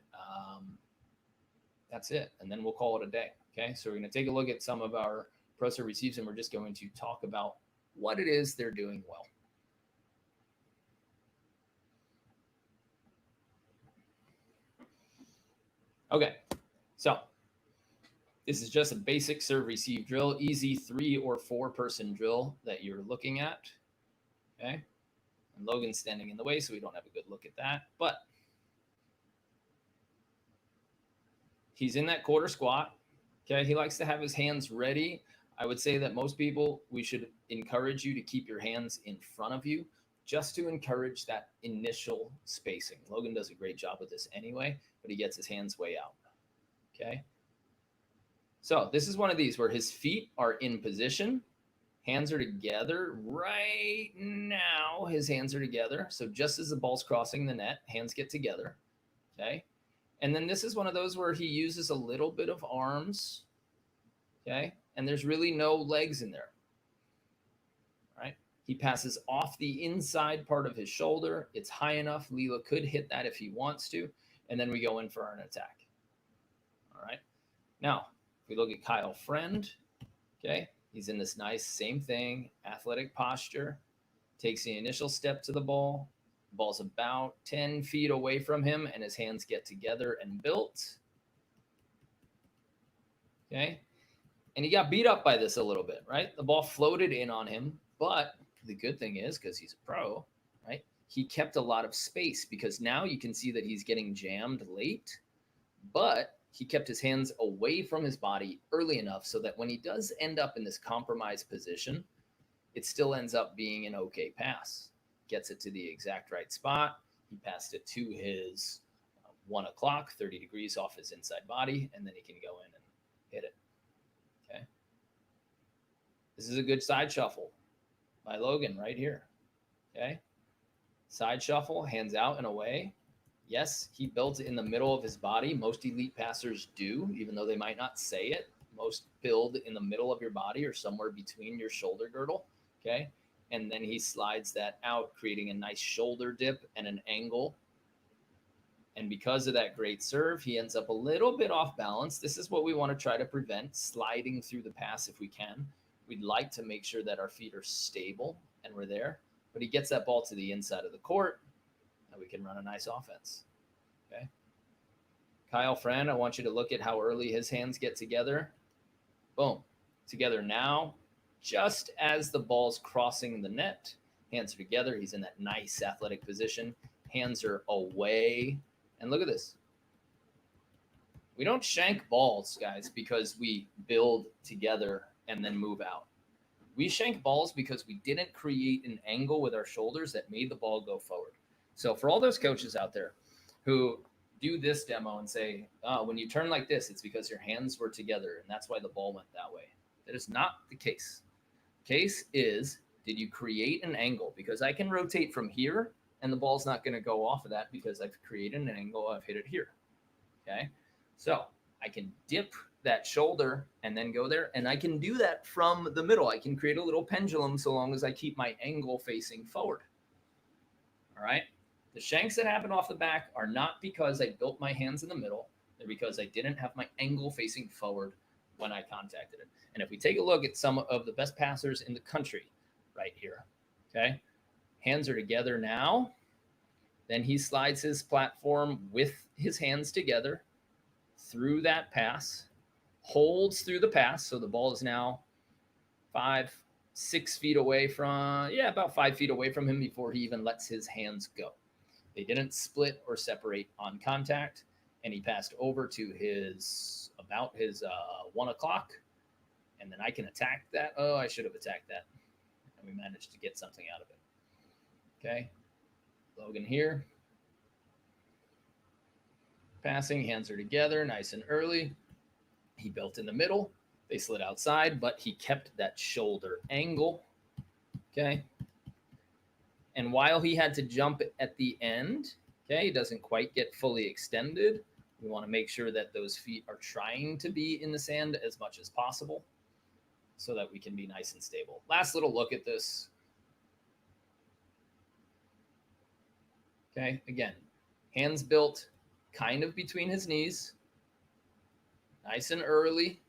That's it. And then we'll call it a day. Okay. So we're going to take a look at some of our pro serve receives, and we're just going to talk about what it is they're doing well. Okay. So this is just a basic serve receive drill, easy 3 or 4 person drill that you're looking at. Okay. And Logan's standing in the way, so we don't have a good look at that. But he's in that quarter squat. Okay. He likes to have his hands ready. I would say that most people, we should encourage you to keep your hands in front of you just to encourage that initial spacing. Logan does a great job with this anyway, but he gets his hands way out. Okay. So this is one of these where his feet are in position. Hands are together right now. His hands are together. So just as the ball's crossing the net, hands get together. Okay. And then this is one of those where he uses a little bit of arms. Okay. And there's really no legs in there. All right. He passes off the inside part of his shoulder. It's high enough. Leela could hit that if he wants to. And then we go in for an attack. All right. Now, if we look at Kyle Friend, okay, he's in this nice, same thing, athletic posture, takes the initial step to the ball. Ball's about 10 feet away from him, and his hands get together and built. Okay. And he got beat up by this a little bit, right? The ball floated in on him, but the good thing is, because he's a pro, right, he kept a lot of space because now you can see that he's getting jammed late, but he kept his hands away from his body early enough so that when he does end up in this compromised position, it still ends up being an okay pass. Gets it to the exact right spot. He passed it to his 1 o'clock, 30 degrees off his inside body, and then he can go in and hit it. Okay. This is a good side shuffle by Logan right here. Okay. Side shuffle, hands out and away. Yes, he builds in the middle of his body. Most elite passers do, even though they might not say it. Most build in the middle of your body or somewhere between your shoulder girdle. Okay. And then he slides that out, creating a nice shoulder dip and an angle. And because of that great serve, he ends up a little bit off balance. This is what we want to try to prevent, sliding through the pass if we can. We'd like to make sure that our feet are stable and we're there. But he gets that ball to the inside of the court, and we can run a nice offense. Okay. Kyle Friend, I want you to look at how early his hands get together. Boom. Together now. Just as the ball's crossing the net, hands are together. He's in that nice athletic position. Hands are away. And look at this. We don't shank balls, guys, because we build together and then move out. We shank balls because we didn't create an angle with our shoulders that made the ball go forward. So for all those coaches out there who do this demo and say, oh, when you turn like this, it's because your hands were together and that's why the ball went that way. That is not the case. Case is, did you create an angle? Because I can rotate from here and the ball's not going to go off of that because I've created an angle. I've hit it here. Okay. So I can dip that shoulder and then go there. And I can do that from the middle. I can create a little pendulum so long as I keep my angle facing forward. All right. The shanks that happen off the back are not because I built my hands in the middle. They're because I didn't have my angle facing forward when I contacted it. And if we take a look at some of the best passers in the country right here, okay, hands are together now. Then he slides his platform with his hands together through that pass, holds through the pass. So the ball is now 5, 6 feet away from, about 5 feet away from him before he even lets his hands go. They didn't split or separate on contact, and he passed over to his 1 o'clock, and then I can attack that. Oh, I should have attacked that, and we managed to get something out of it. Okay, Logan here. Passing, hands are together, nice and early. He built in the middle. They slid outside, but he kept that shoulder angle. Okay. And while he had to jump at the end, okay, he doesn't quite get fully extended. We want to make sure that those feet are trying to be in the sand as much as possible so that we can be nice and stable. Last little look at this. Okay, again, hands built kind of between his knees. nice and early,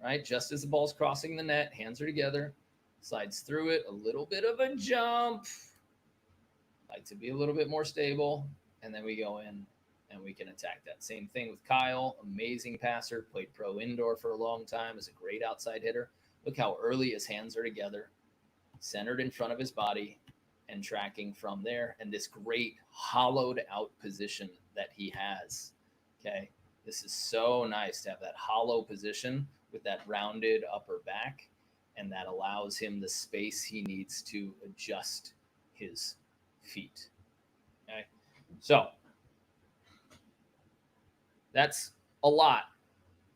right? Just as the ball's crossing the net, hands are together, slides through it, a little bit of a jump, like to be a little bit more stable, and then we go in and we can attack that. Same thing with Kyle, amazing passer, played pro indoor for a long time, is a great outside hitter. Look how early his hands are together, centered in front of his body, and tracking from there. And this great hollowed out position that he has. Okay. This is so nice to have that hollow position with that rounded upper back. And that allows him the space he needs to adjust his feet. Okay. So that's a lot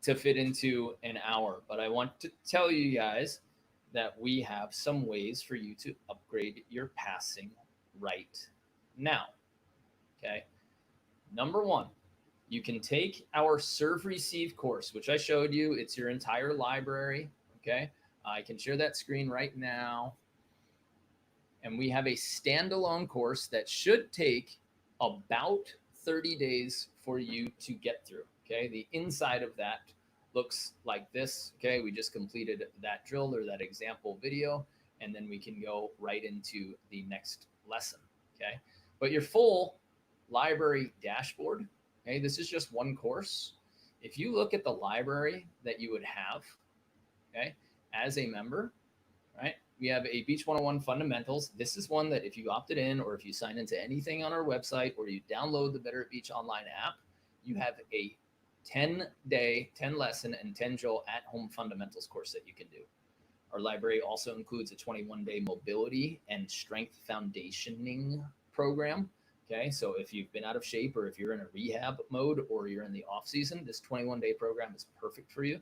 to fit into an hour, but I want to tell you guys that we have some ways for you to upgrade your passing right now. Okay. Number one, you can take our serve receive course, which I showed you. It's your entire library. Okay. I can share that screen right now. And we have a standalone course that should take about 30 days for you to get through. Okay. The inside of that looks like this. Okay. We just completed that drill or that example video, and then we can go right into the next lesson. Okay. But your full library dashboard, okay, this is just one course. If you look at the library that you would have, okay, as a member, right, we have a Beach 101 Fundamentals. This is one that if you opted in or if you sign into anything on our website or you download the Better at Beach online app, you have a 10-day, 10 lesson, and 10 drill at-home fundamentals course that you can do. Our library also includes a 21-day mobility and strength foundationing program. Okay, so if you've been out of shape or if you're in a rehab mode or you're in the off season, this 21-day program is perfect for you.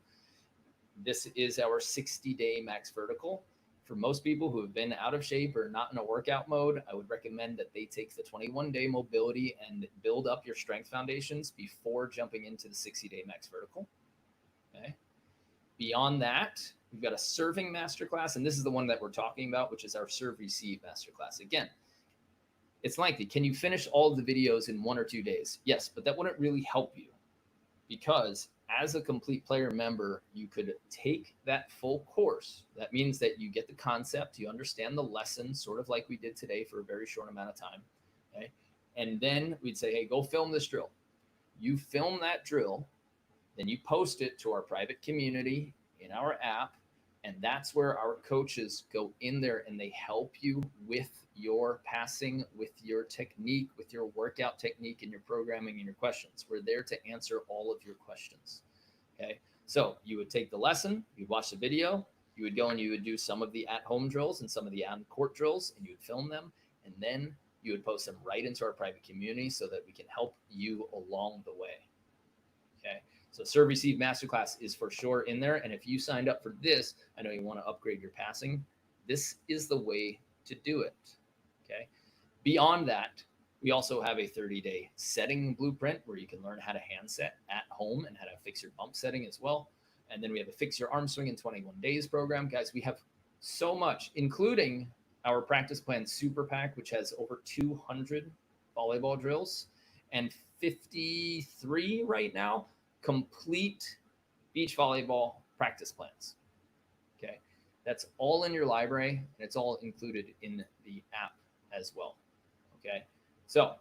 This is our 60-day max vertical. For most people who have been out of shape or not in a workout mode, I would recommend that they take the 21-day mobility and build up your strength foundations before jumping into the 60-day max vertical. Okay. Beyond that, we've got a serving masterclass, and this is the one that we're talking about, which is our serve receive masterclass. Again, it's lengthy. Can you finish all of the videos in 1 or 2 days? Yes, but that wouldn't really help you because as a complete player member, you could take that full course. That means that you get the concept, you understand the lesson, sort of like we did today for a very short amount of time. Okay. And then we'd say, hey, go film this drill. You film that drill, then you post it to our private community in our app. And that's where our coaches go in there and they help you with your passing, with your technique, with your workout technique and your programming and your questions. We're there to answer all of your questions. Okay. So you would take the lesson, you'd watch the video, you would go and you would do some of the at-home drills and some of the on-court drills, and you would film them. And then you would post them right into our private community so that we can help you along the way. Okay. So Serve Receive Masterclass is for sure in there. And if you signed up for this, I know you want to upgrade your passing. This is the way to do it. Okay. Beyond that, we also have a 30-day setting blueprint where you can learn how to hand set at home and how to fix your bump setting as well. And then we have a Fix Your Arm Swing in 21 Days program. Guys, we have so much, including our Practice Plan Super Pack, which has over 200 volleyball drills and 53 right now complete beach volleyball practice plans. Okay. That's all in your library and it's all included in the app as well. Okay. So,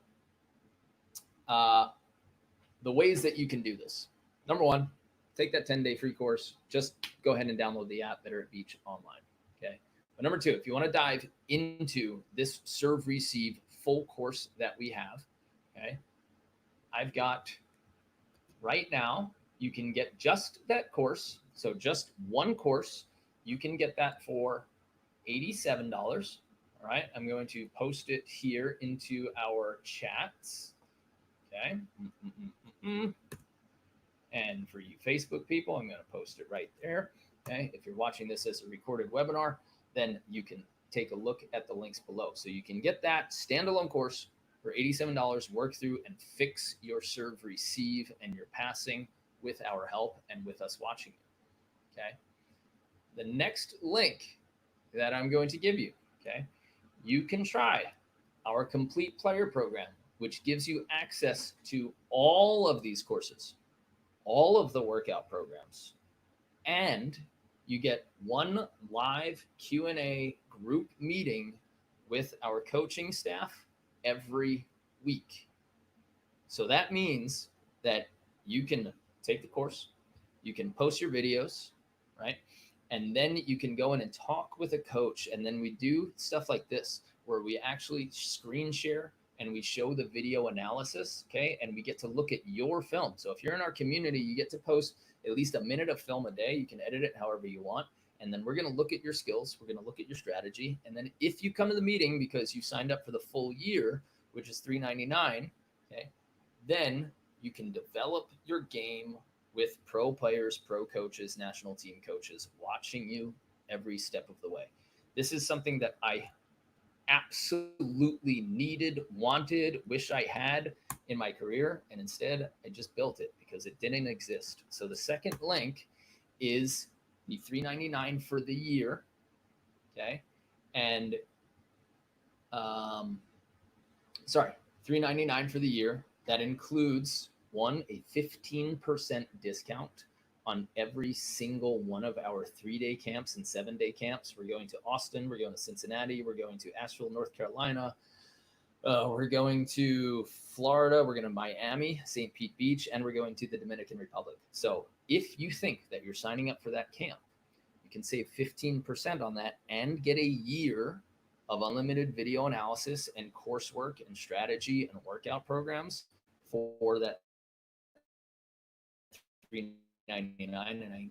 the ways that you can do this. Number one, take that 10-day free course. Just go ahead and download the app Better at Beach online. Okay. But number two, if you want to dive into this Serve Receive full course that we have, okay, I've got right now, you can get just that course. So just one course, you can get that for $87. All right. I'm going to post it here into our chats. Okay. And for you Facebook people, I'm going to post it right there. Okay. If you're watching this as a recorded webinar, then you can take a look at the links below. So you can get that standalone course for $87, work through and fix your serve receive and your passing with our help and with us watching you. Okay. The next link that I'm going to give you, okay, you can try our complete player program, which gives you access to all of these courses. all of the workout programs, and you get one live Q&A group meeting with our coaching staff every week. So that means that you can take the course, you can post your videos, right? And then you can go in and talk with a coach. And then we do stuff like this where we actually screen share and we show the video analysis, okay? And we get to look at your film. So if you're in our community, you get to post at least a minute of film a day. You can edit it however you want. And then we're going to look at your skills. We're going to look at your strategy. And then if you come to the meeting because you signed up for the full year, which is $399, okay, then you can develop your game with pro players, pro coaches, national team coaches watching you every step of the way. This is something that I absolutely needed, wanted, wish I had in my career. And instead, I just built it because it didn't exist. So the second link is the $399 for the year. Okay. And, sorry, $399 for the year. That includes one, a 15% discount on every single one of our 3-day camps and 7-day camps. We're going to Austin, we're going to Cincinnati, we're going to Asheville, North Carolina, we're going to Florida, we're going to Miami, St. Pete Beach, and we're going to the Dominican Republic. So if you think that you're signing up for that camp, you can save 15% on that and get a year of unlimited video analysis and coursework and strategy and workout programs for that $399, and I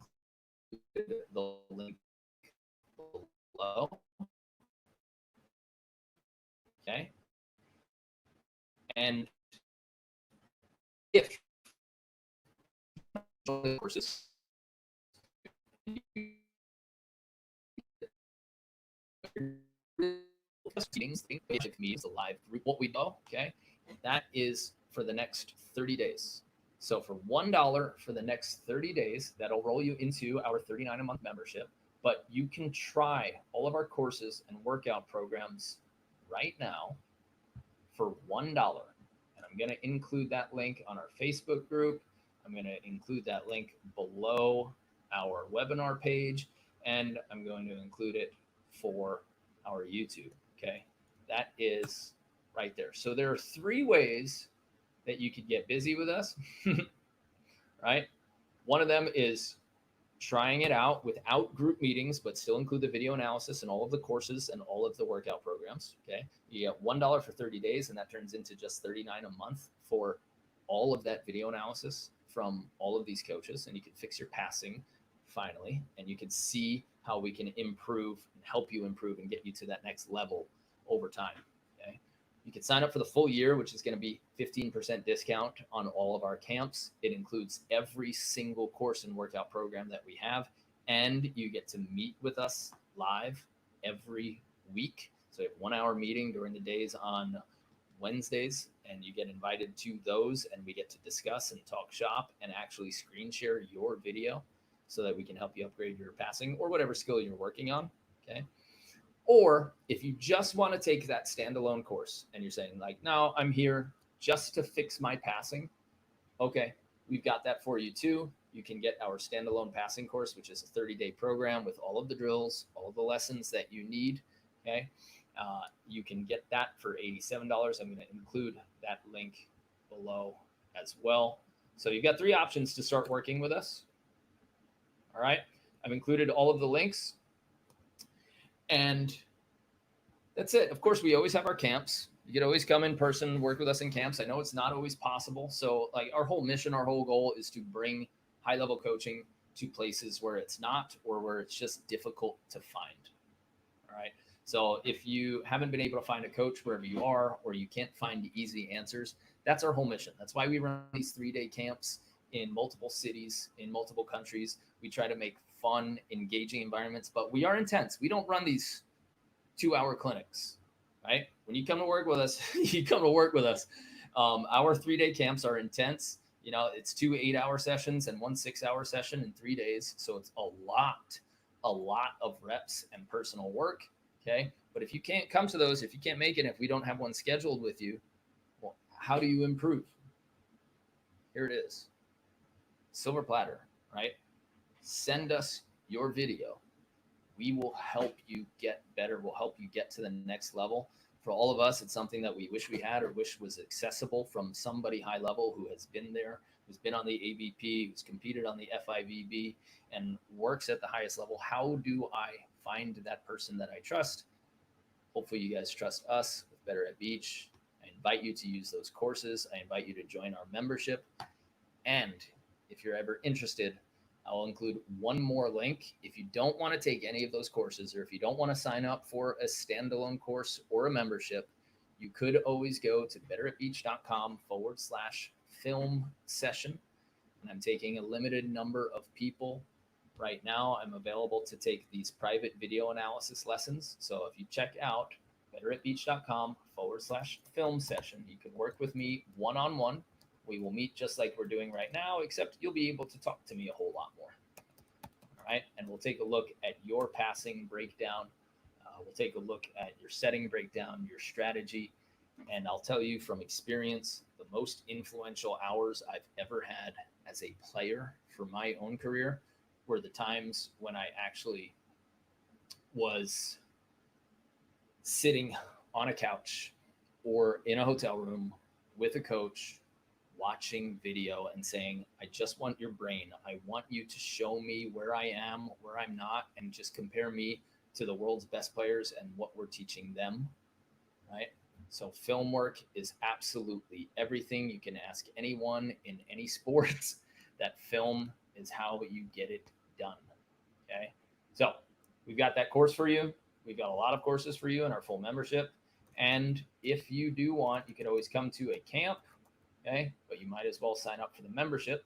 included the link below. Okay. And if courses meetings, meetings, a live group, what we know, okay, that is for the next 30 days. So for $1 for the next 30 days, that'll roll you into our $39 a month membership. But you can try all of our courses and workout programs right now for $1. And I'm going to include that link on our Facebook group. I'm going to include that link below our webinar page, and I'm going to include it for our YouTube. Okay. That is right there. So there are 3 ways that you could get busy with us, right? One of them is trying it out without group meetings, but still include the video analysis and all of the courses and all of the workout programs. Okay. You get $1 for 30 days, and that turns into just $39 a month for all of that video analysis from all of these coaches. And you can fix your passing finally, and you can see how we can improve and help you improve and get you to that next level over time. Okay. You can sign up for the full year, which is going to be 15% discount on all of our camps. It includes every single course and workout program that we have, and you get to meet with us live every week. So we have 1-hour meeting during the days on Wednesdays, and you get invited to those, and we get to discuss and talk shop and actually screen share your video so that we can help you upgrade your passing or whatever skill you're working on. Okay. Or if you just want to take that standalone course and you're saying like, no, I'm here just to fix my passing. Okay, we've got that for you too. You can get our standalone passing course, which is a 30-day program with all of the drills, all of the lessons that you need. Okay, you can get that for $87. I'm going to include that link below as well. So you've got 3 options to start working with us. All right, I've included all of the links. And that's it. Of course, we always have our camps. You could always come in person, work with us in camps. I know it's not always possible. So like our whole mission, our whole goal is to bring high-level coaching to places where it's not or where it's just difficult to find. All right. So if you haven't been able to find a coach wherever you are, or you can't find easy answers, that's our whole mission. That's why we run these 3-day camps in multiple cities, in multiple countries. We try to make fun, engaging environments, but we are intense. We don't run these 2-hour clinics, right? When you come to work with us, you come to work with us. Our 3-day camps are intense. You know, it's 2 8-hour sessions and 1 6-hour session in 3 days. So it's a lot of reps and personal work. Okay. But if you can't come to those, if you can't make it, if we don't have one scheduled with you, well, how do you improve? Here it is. silver platter, right? Send us your video. We will help you get better. We'll help you get to the next level. For all of us, it's something that we wish we had or wish was accessible from somebody high level who has been there, who's been on the ABP, who's competed on the FIVB, and works at the highest level. How do I find that person that I trust? Hopefully, you guys trust us with Better at Beach. I invite you to use those courses. I invite you to join our membership. And if you're ever interested, I'll include one more link. If you don't want to take any of those courses, or if you don't want to sign up for a standalone course or a membership, you could always go to betteratbeach.com/film session. And I'm taking a limited number of people right now. I'm available to take these private video analysis lessons. So if you check out betteratbeach.com/film session, you can work with me one-on-one. We will meet just like we're doing right now, except you'll be able to talk to me a whole lot more. All right. And we'll take a look at your passing breakdown. We'll take a look at your setting breakdown, your strategy. And I'll tell you from experience, the most influential hours I've ever had as a player for my own career were the times when I actually was sitting on a couch or in a hotel room with a coach, watching video and saying, I just want your brain. I want you to show me where I am, where I'm not, and just compare me to the world's best players and what we're teaching them, right? So film work is absolutely everything. You can ask anyone in any sports that film is how you get it done, okay? So we've got that course for you. We've got a lot of courses for you in our full membership. And if you do want, you can always come to a camp. Okay, but you might as well sign up for the membership,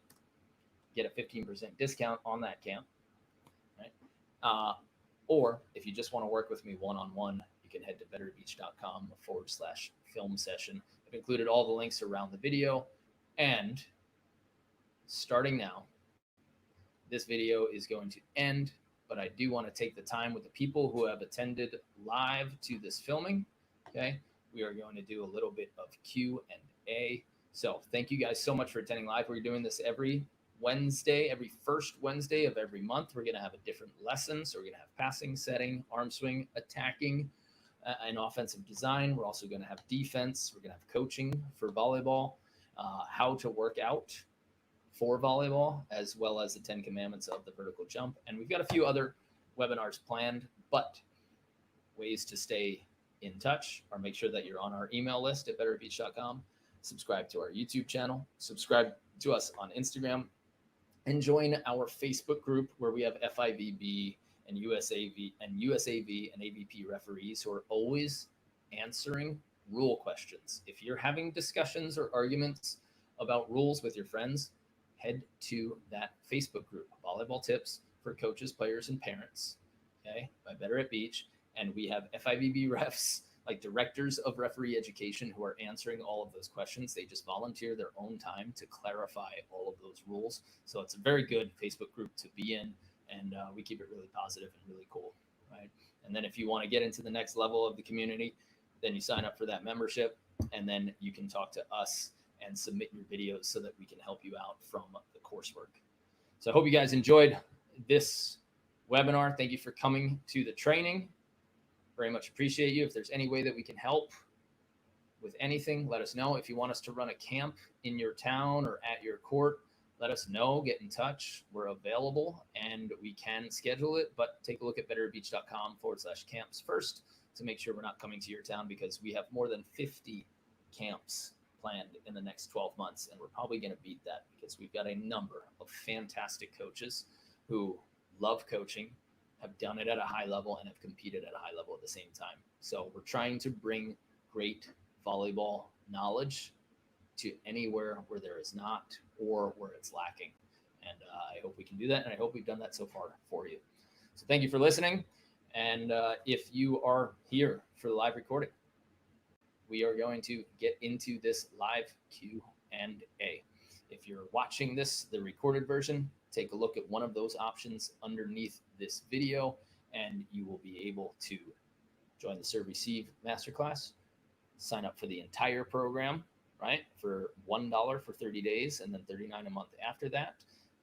get a 15% discount on that camp, right? Or if you just want to work with me one-on-one, you can head to betteratbeach.com/film session. I've included all the links around the video. And starting now, this video is going to end, but I do want to take the time with the people who have attended live to this filming. Okay, we are going to do a little bit of Q&A. So thank you guys so much for attending live. We're doing this every Wednesday, every first Wednesday of every month. We're going to have a different lesson. So we're going to have passing, setting, arm swing, attacking, and offensive design. We're also going to have defense. We're going to have coaching for volleyball, how to work out for volleyball, as well as the 10 commandments of the vertical jump. And we've got a few other webinars planned, but ways to stay in touch or make sure that you're on our email list at betteratbeach.com. Subscribe to our YouTube channel, subscribe to us on Instagram, and join our Facebook group where we have FIVB and USAV and ABP referees who are always answering rule questions. If you're having discussions or arguments about rules with your friends, head to that Facebook group, Volleyball Tips for Coaches, Players, and Parents, okay, by Better at Beach. And we have FIVB refs, like directors of referee education, who are answering all of those questions. They just volunteer their own time to clarify all of those rules. So it's a very good Facebook group to be in, and we keep it really positive and really cool, right? And then if you want to get into the next level of the community, then you sign up for that membership, and then you can talk to us and submit your videos so that we can help you out from the coursework. So I hope you guys enjoyed this webinar. Thank you for coming to the training. Very much appreciate you. If there's any way that we can help with anything, let us know. If you want us to run a camp in your town or at your court, let us know. Get in touch. We're available and we can schedule it, but take a look at betteratbeach.com/camps first to make sure we're not coming to your town, because we have more than 50 camps planned in the next 12 months. And we're probably going to beat that because we've got a number of fantastic coaches who love coaching, have done it at a high level, and have competed at a high level at the same time. So we're trying to bring great volleyball knowledge to anywhere where there is not or where it's lacking. And I hope we can do that. And I hope we've done that so far for you. So thank you for listening. And if you are here for the live recording, we are going to get into this live Q&A. If you're watching this, the recorded version, take a look at one of those options underneath this video, and you will be able to join the Serve Receive Masterclass, sign up for the entire program, right, for $1 for 30 days and then $39 a month after that.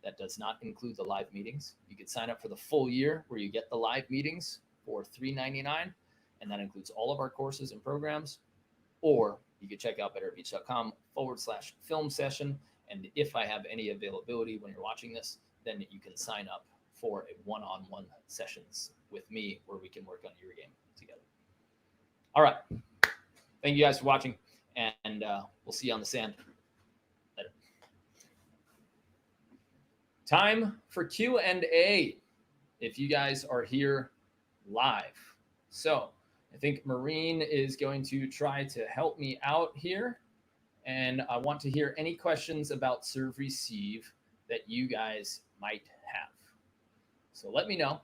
That does not include the live meetings. You could sign up for the full year where you get the live meetings for $3.99, and that includes all of our courses and programs. Or you could check out betteratbeach.com/film session. And if I have any availability when you're watching this, then you can sign up for a one-on-one sessions with me where we can work on your game together. All right. Thank you guys for watching, and we'll see you on the sand. Later. Time for Q&A if you guys are here live. So I think Maureen is going to try to help me out here. And I want to hear any questions about serve receive that you guys might have. So let me know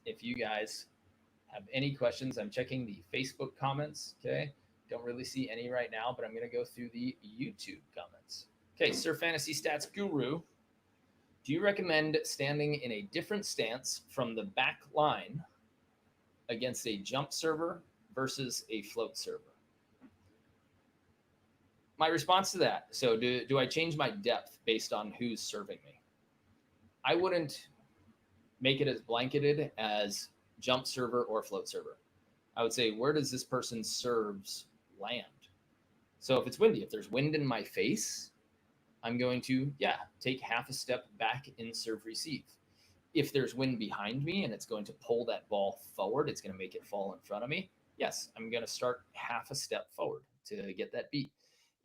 if you guys have any questions. I'm checking the Facebook comments. Okay. Don't really see any right now, but I'm going to go through the YouTube comments. Okay. Serve Fantasy Stats Guru. Do you recommend standing in a different stance from the back line against a jump server versus a float server? My response to that, so do I change my depth based on who's serving me? I wouldn't make it as blanketed as jump server or float server. I would say, where does this person's serves land? So if it's windy, if there's wind in my face, I'm going to, take half a step back in serve receive. If there's wind behind me and it's going to pull that ball forward, it's going to make it fall in front of me. Yes, I'm going to start half a step forward to get that beat.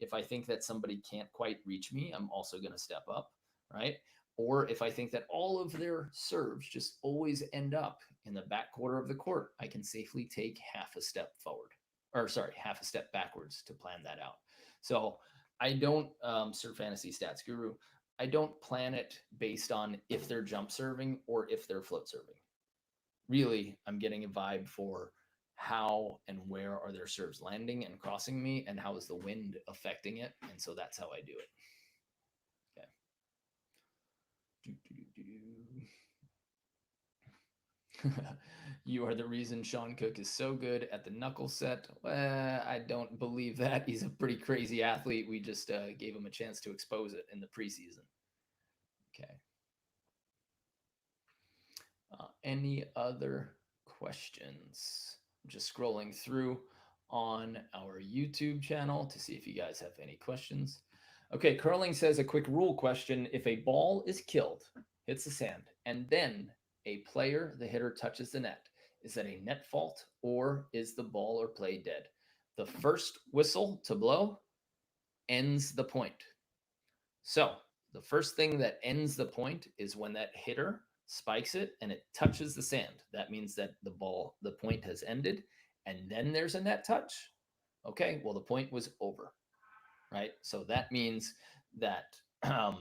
If I think that somebody can't quite reach me, I'm also going to step up, right? Or if I think that all of their serves just always end up in the back quarter of the court, I can safely take half a step forward, half a step backwards to plan that out. So I don't serve Fantasy Stats Guru. I don't plan it based on if they're jump serving or if they're float serving. Really, I'm getting a vibe for how and where are their serves landing and crossing me, and how is the wind affecting it. And so that's how I do it. Okay. You are the reason Sean Cook is so good at the knuckle set. I don't believe that. He's a pretty crazy athlete. We just gave him a chance to expose it in the preseason. Okay. Any other questions? I'm just scrolling through on our YouTube channel to see if you guys have any questions. Okay, Curling says a quick rule question. If a ball is killed, hits the sand, and then a player, the hitter, touches the net, is that a net fault or is the ball or play dead? The first whistle to blow ends the point. So the first thing that ends the point is when that hitter spikes it and it touches the sand. That means that the point has ended, and then there's a net touch. Okay, well, the point was over, right? So that means that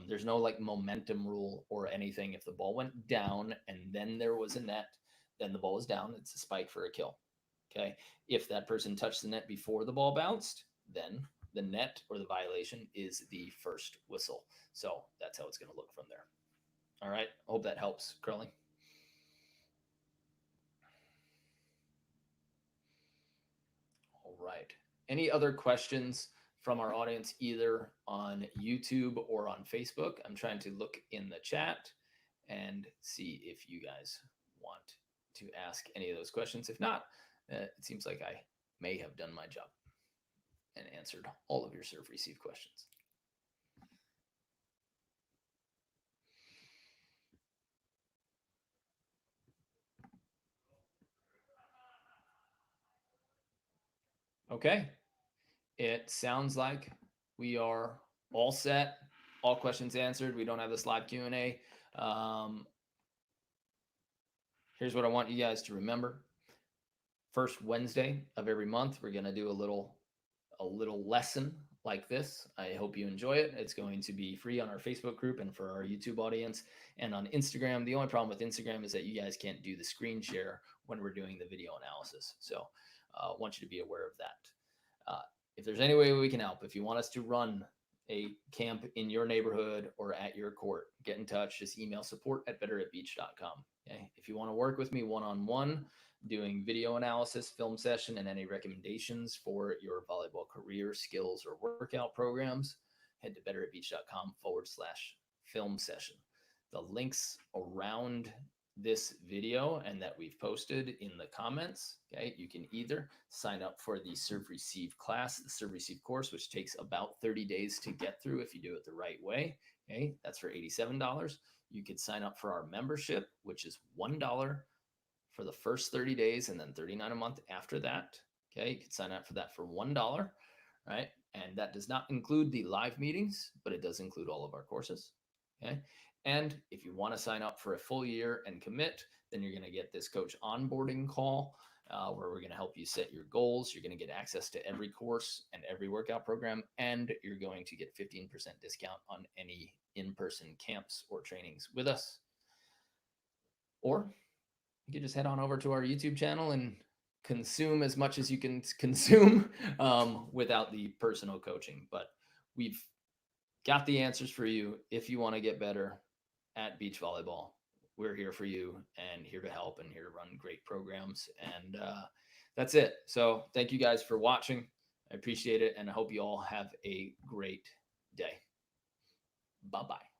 there's no like momentum rule or anything. If the ball went down and then there was a net, then the ball is down. It's a spike for a kill. Okay, if that person touched the net before the ball bounced, then the net or the violation is the first whistle. So that's how it's going to look from there. All right. Hope that helps, Curling. All right. Any other questions from our audience, either on YouTube or on Facebook? I'm trying to look in the chat and see if you guys want to ask any of those questions. If not, it seems like I may have done my job and answered all of your serve receive questions. Okay. It sounds like we are all set. All questions answered. We don't have this live Q&A. Here's what I want you guys to remember. First Wednesday of every month, we're going to do a little lesson like this. I hope you enjoy it. It's going to be free on our Facebook group and for our YouTube audience and on Instagram. The only problem with Instagram is that you guys can't do the screen share when we're doing the video analysis. So I want you to be aware of that. If there's any way we can help, if you want us to run a camp in your neighborhood or at your court, get in touch. Just email support@betteratbeach.com. Okay? If you want to work with me one-on-one, doing video analysis, film session, and any recommendations for your volleyball career, skills, or workout programs, head to betteratbeach.com/film session. the links around this video and that we've posted in the comments. Okay, you can either sign up for the Serve Receive class, the Serve Receive course, which takes about 30 days to get through if you do it the right way. Okay, that's for $87. You could sign up for our membership, which is $1 for the first 30 days and then $39 a month after that. Okay, you can sign up for that for $1, right? And that does not include the live meetings, but it does include all of our courses. Okay. And if you want to sign up for a full year and commit, then you're going to get this coach onboarding call where we're going to help you set your goals. You're going to get access to every course and every workout program, and you're going to get 15% discount on any in-person camps or trainings with us. Or you can just head on over to our YouTube channel and consume as much as you can consume without the personal coaching. But we've got the answers for you if you want to get better at beach volleyball. We're here for you and here to help and here to run great programs. And that's it. So thank you guys for watching. I appreciate it. And I hope you all have a great day. Bye-bye.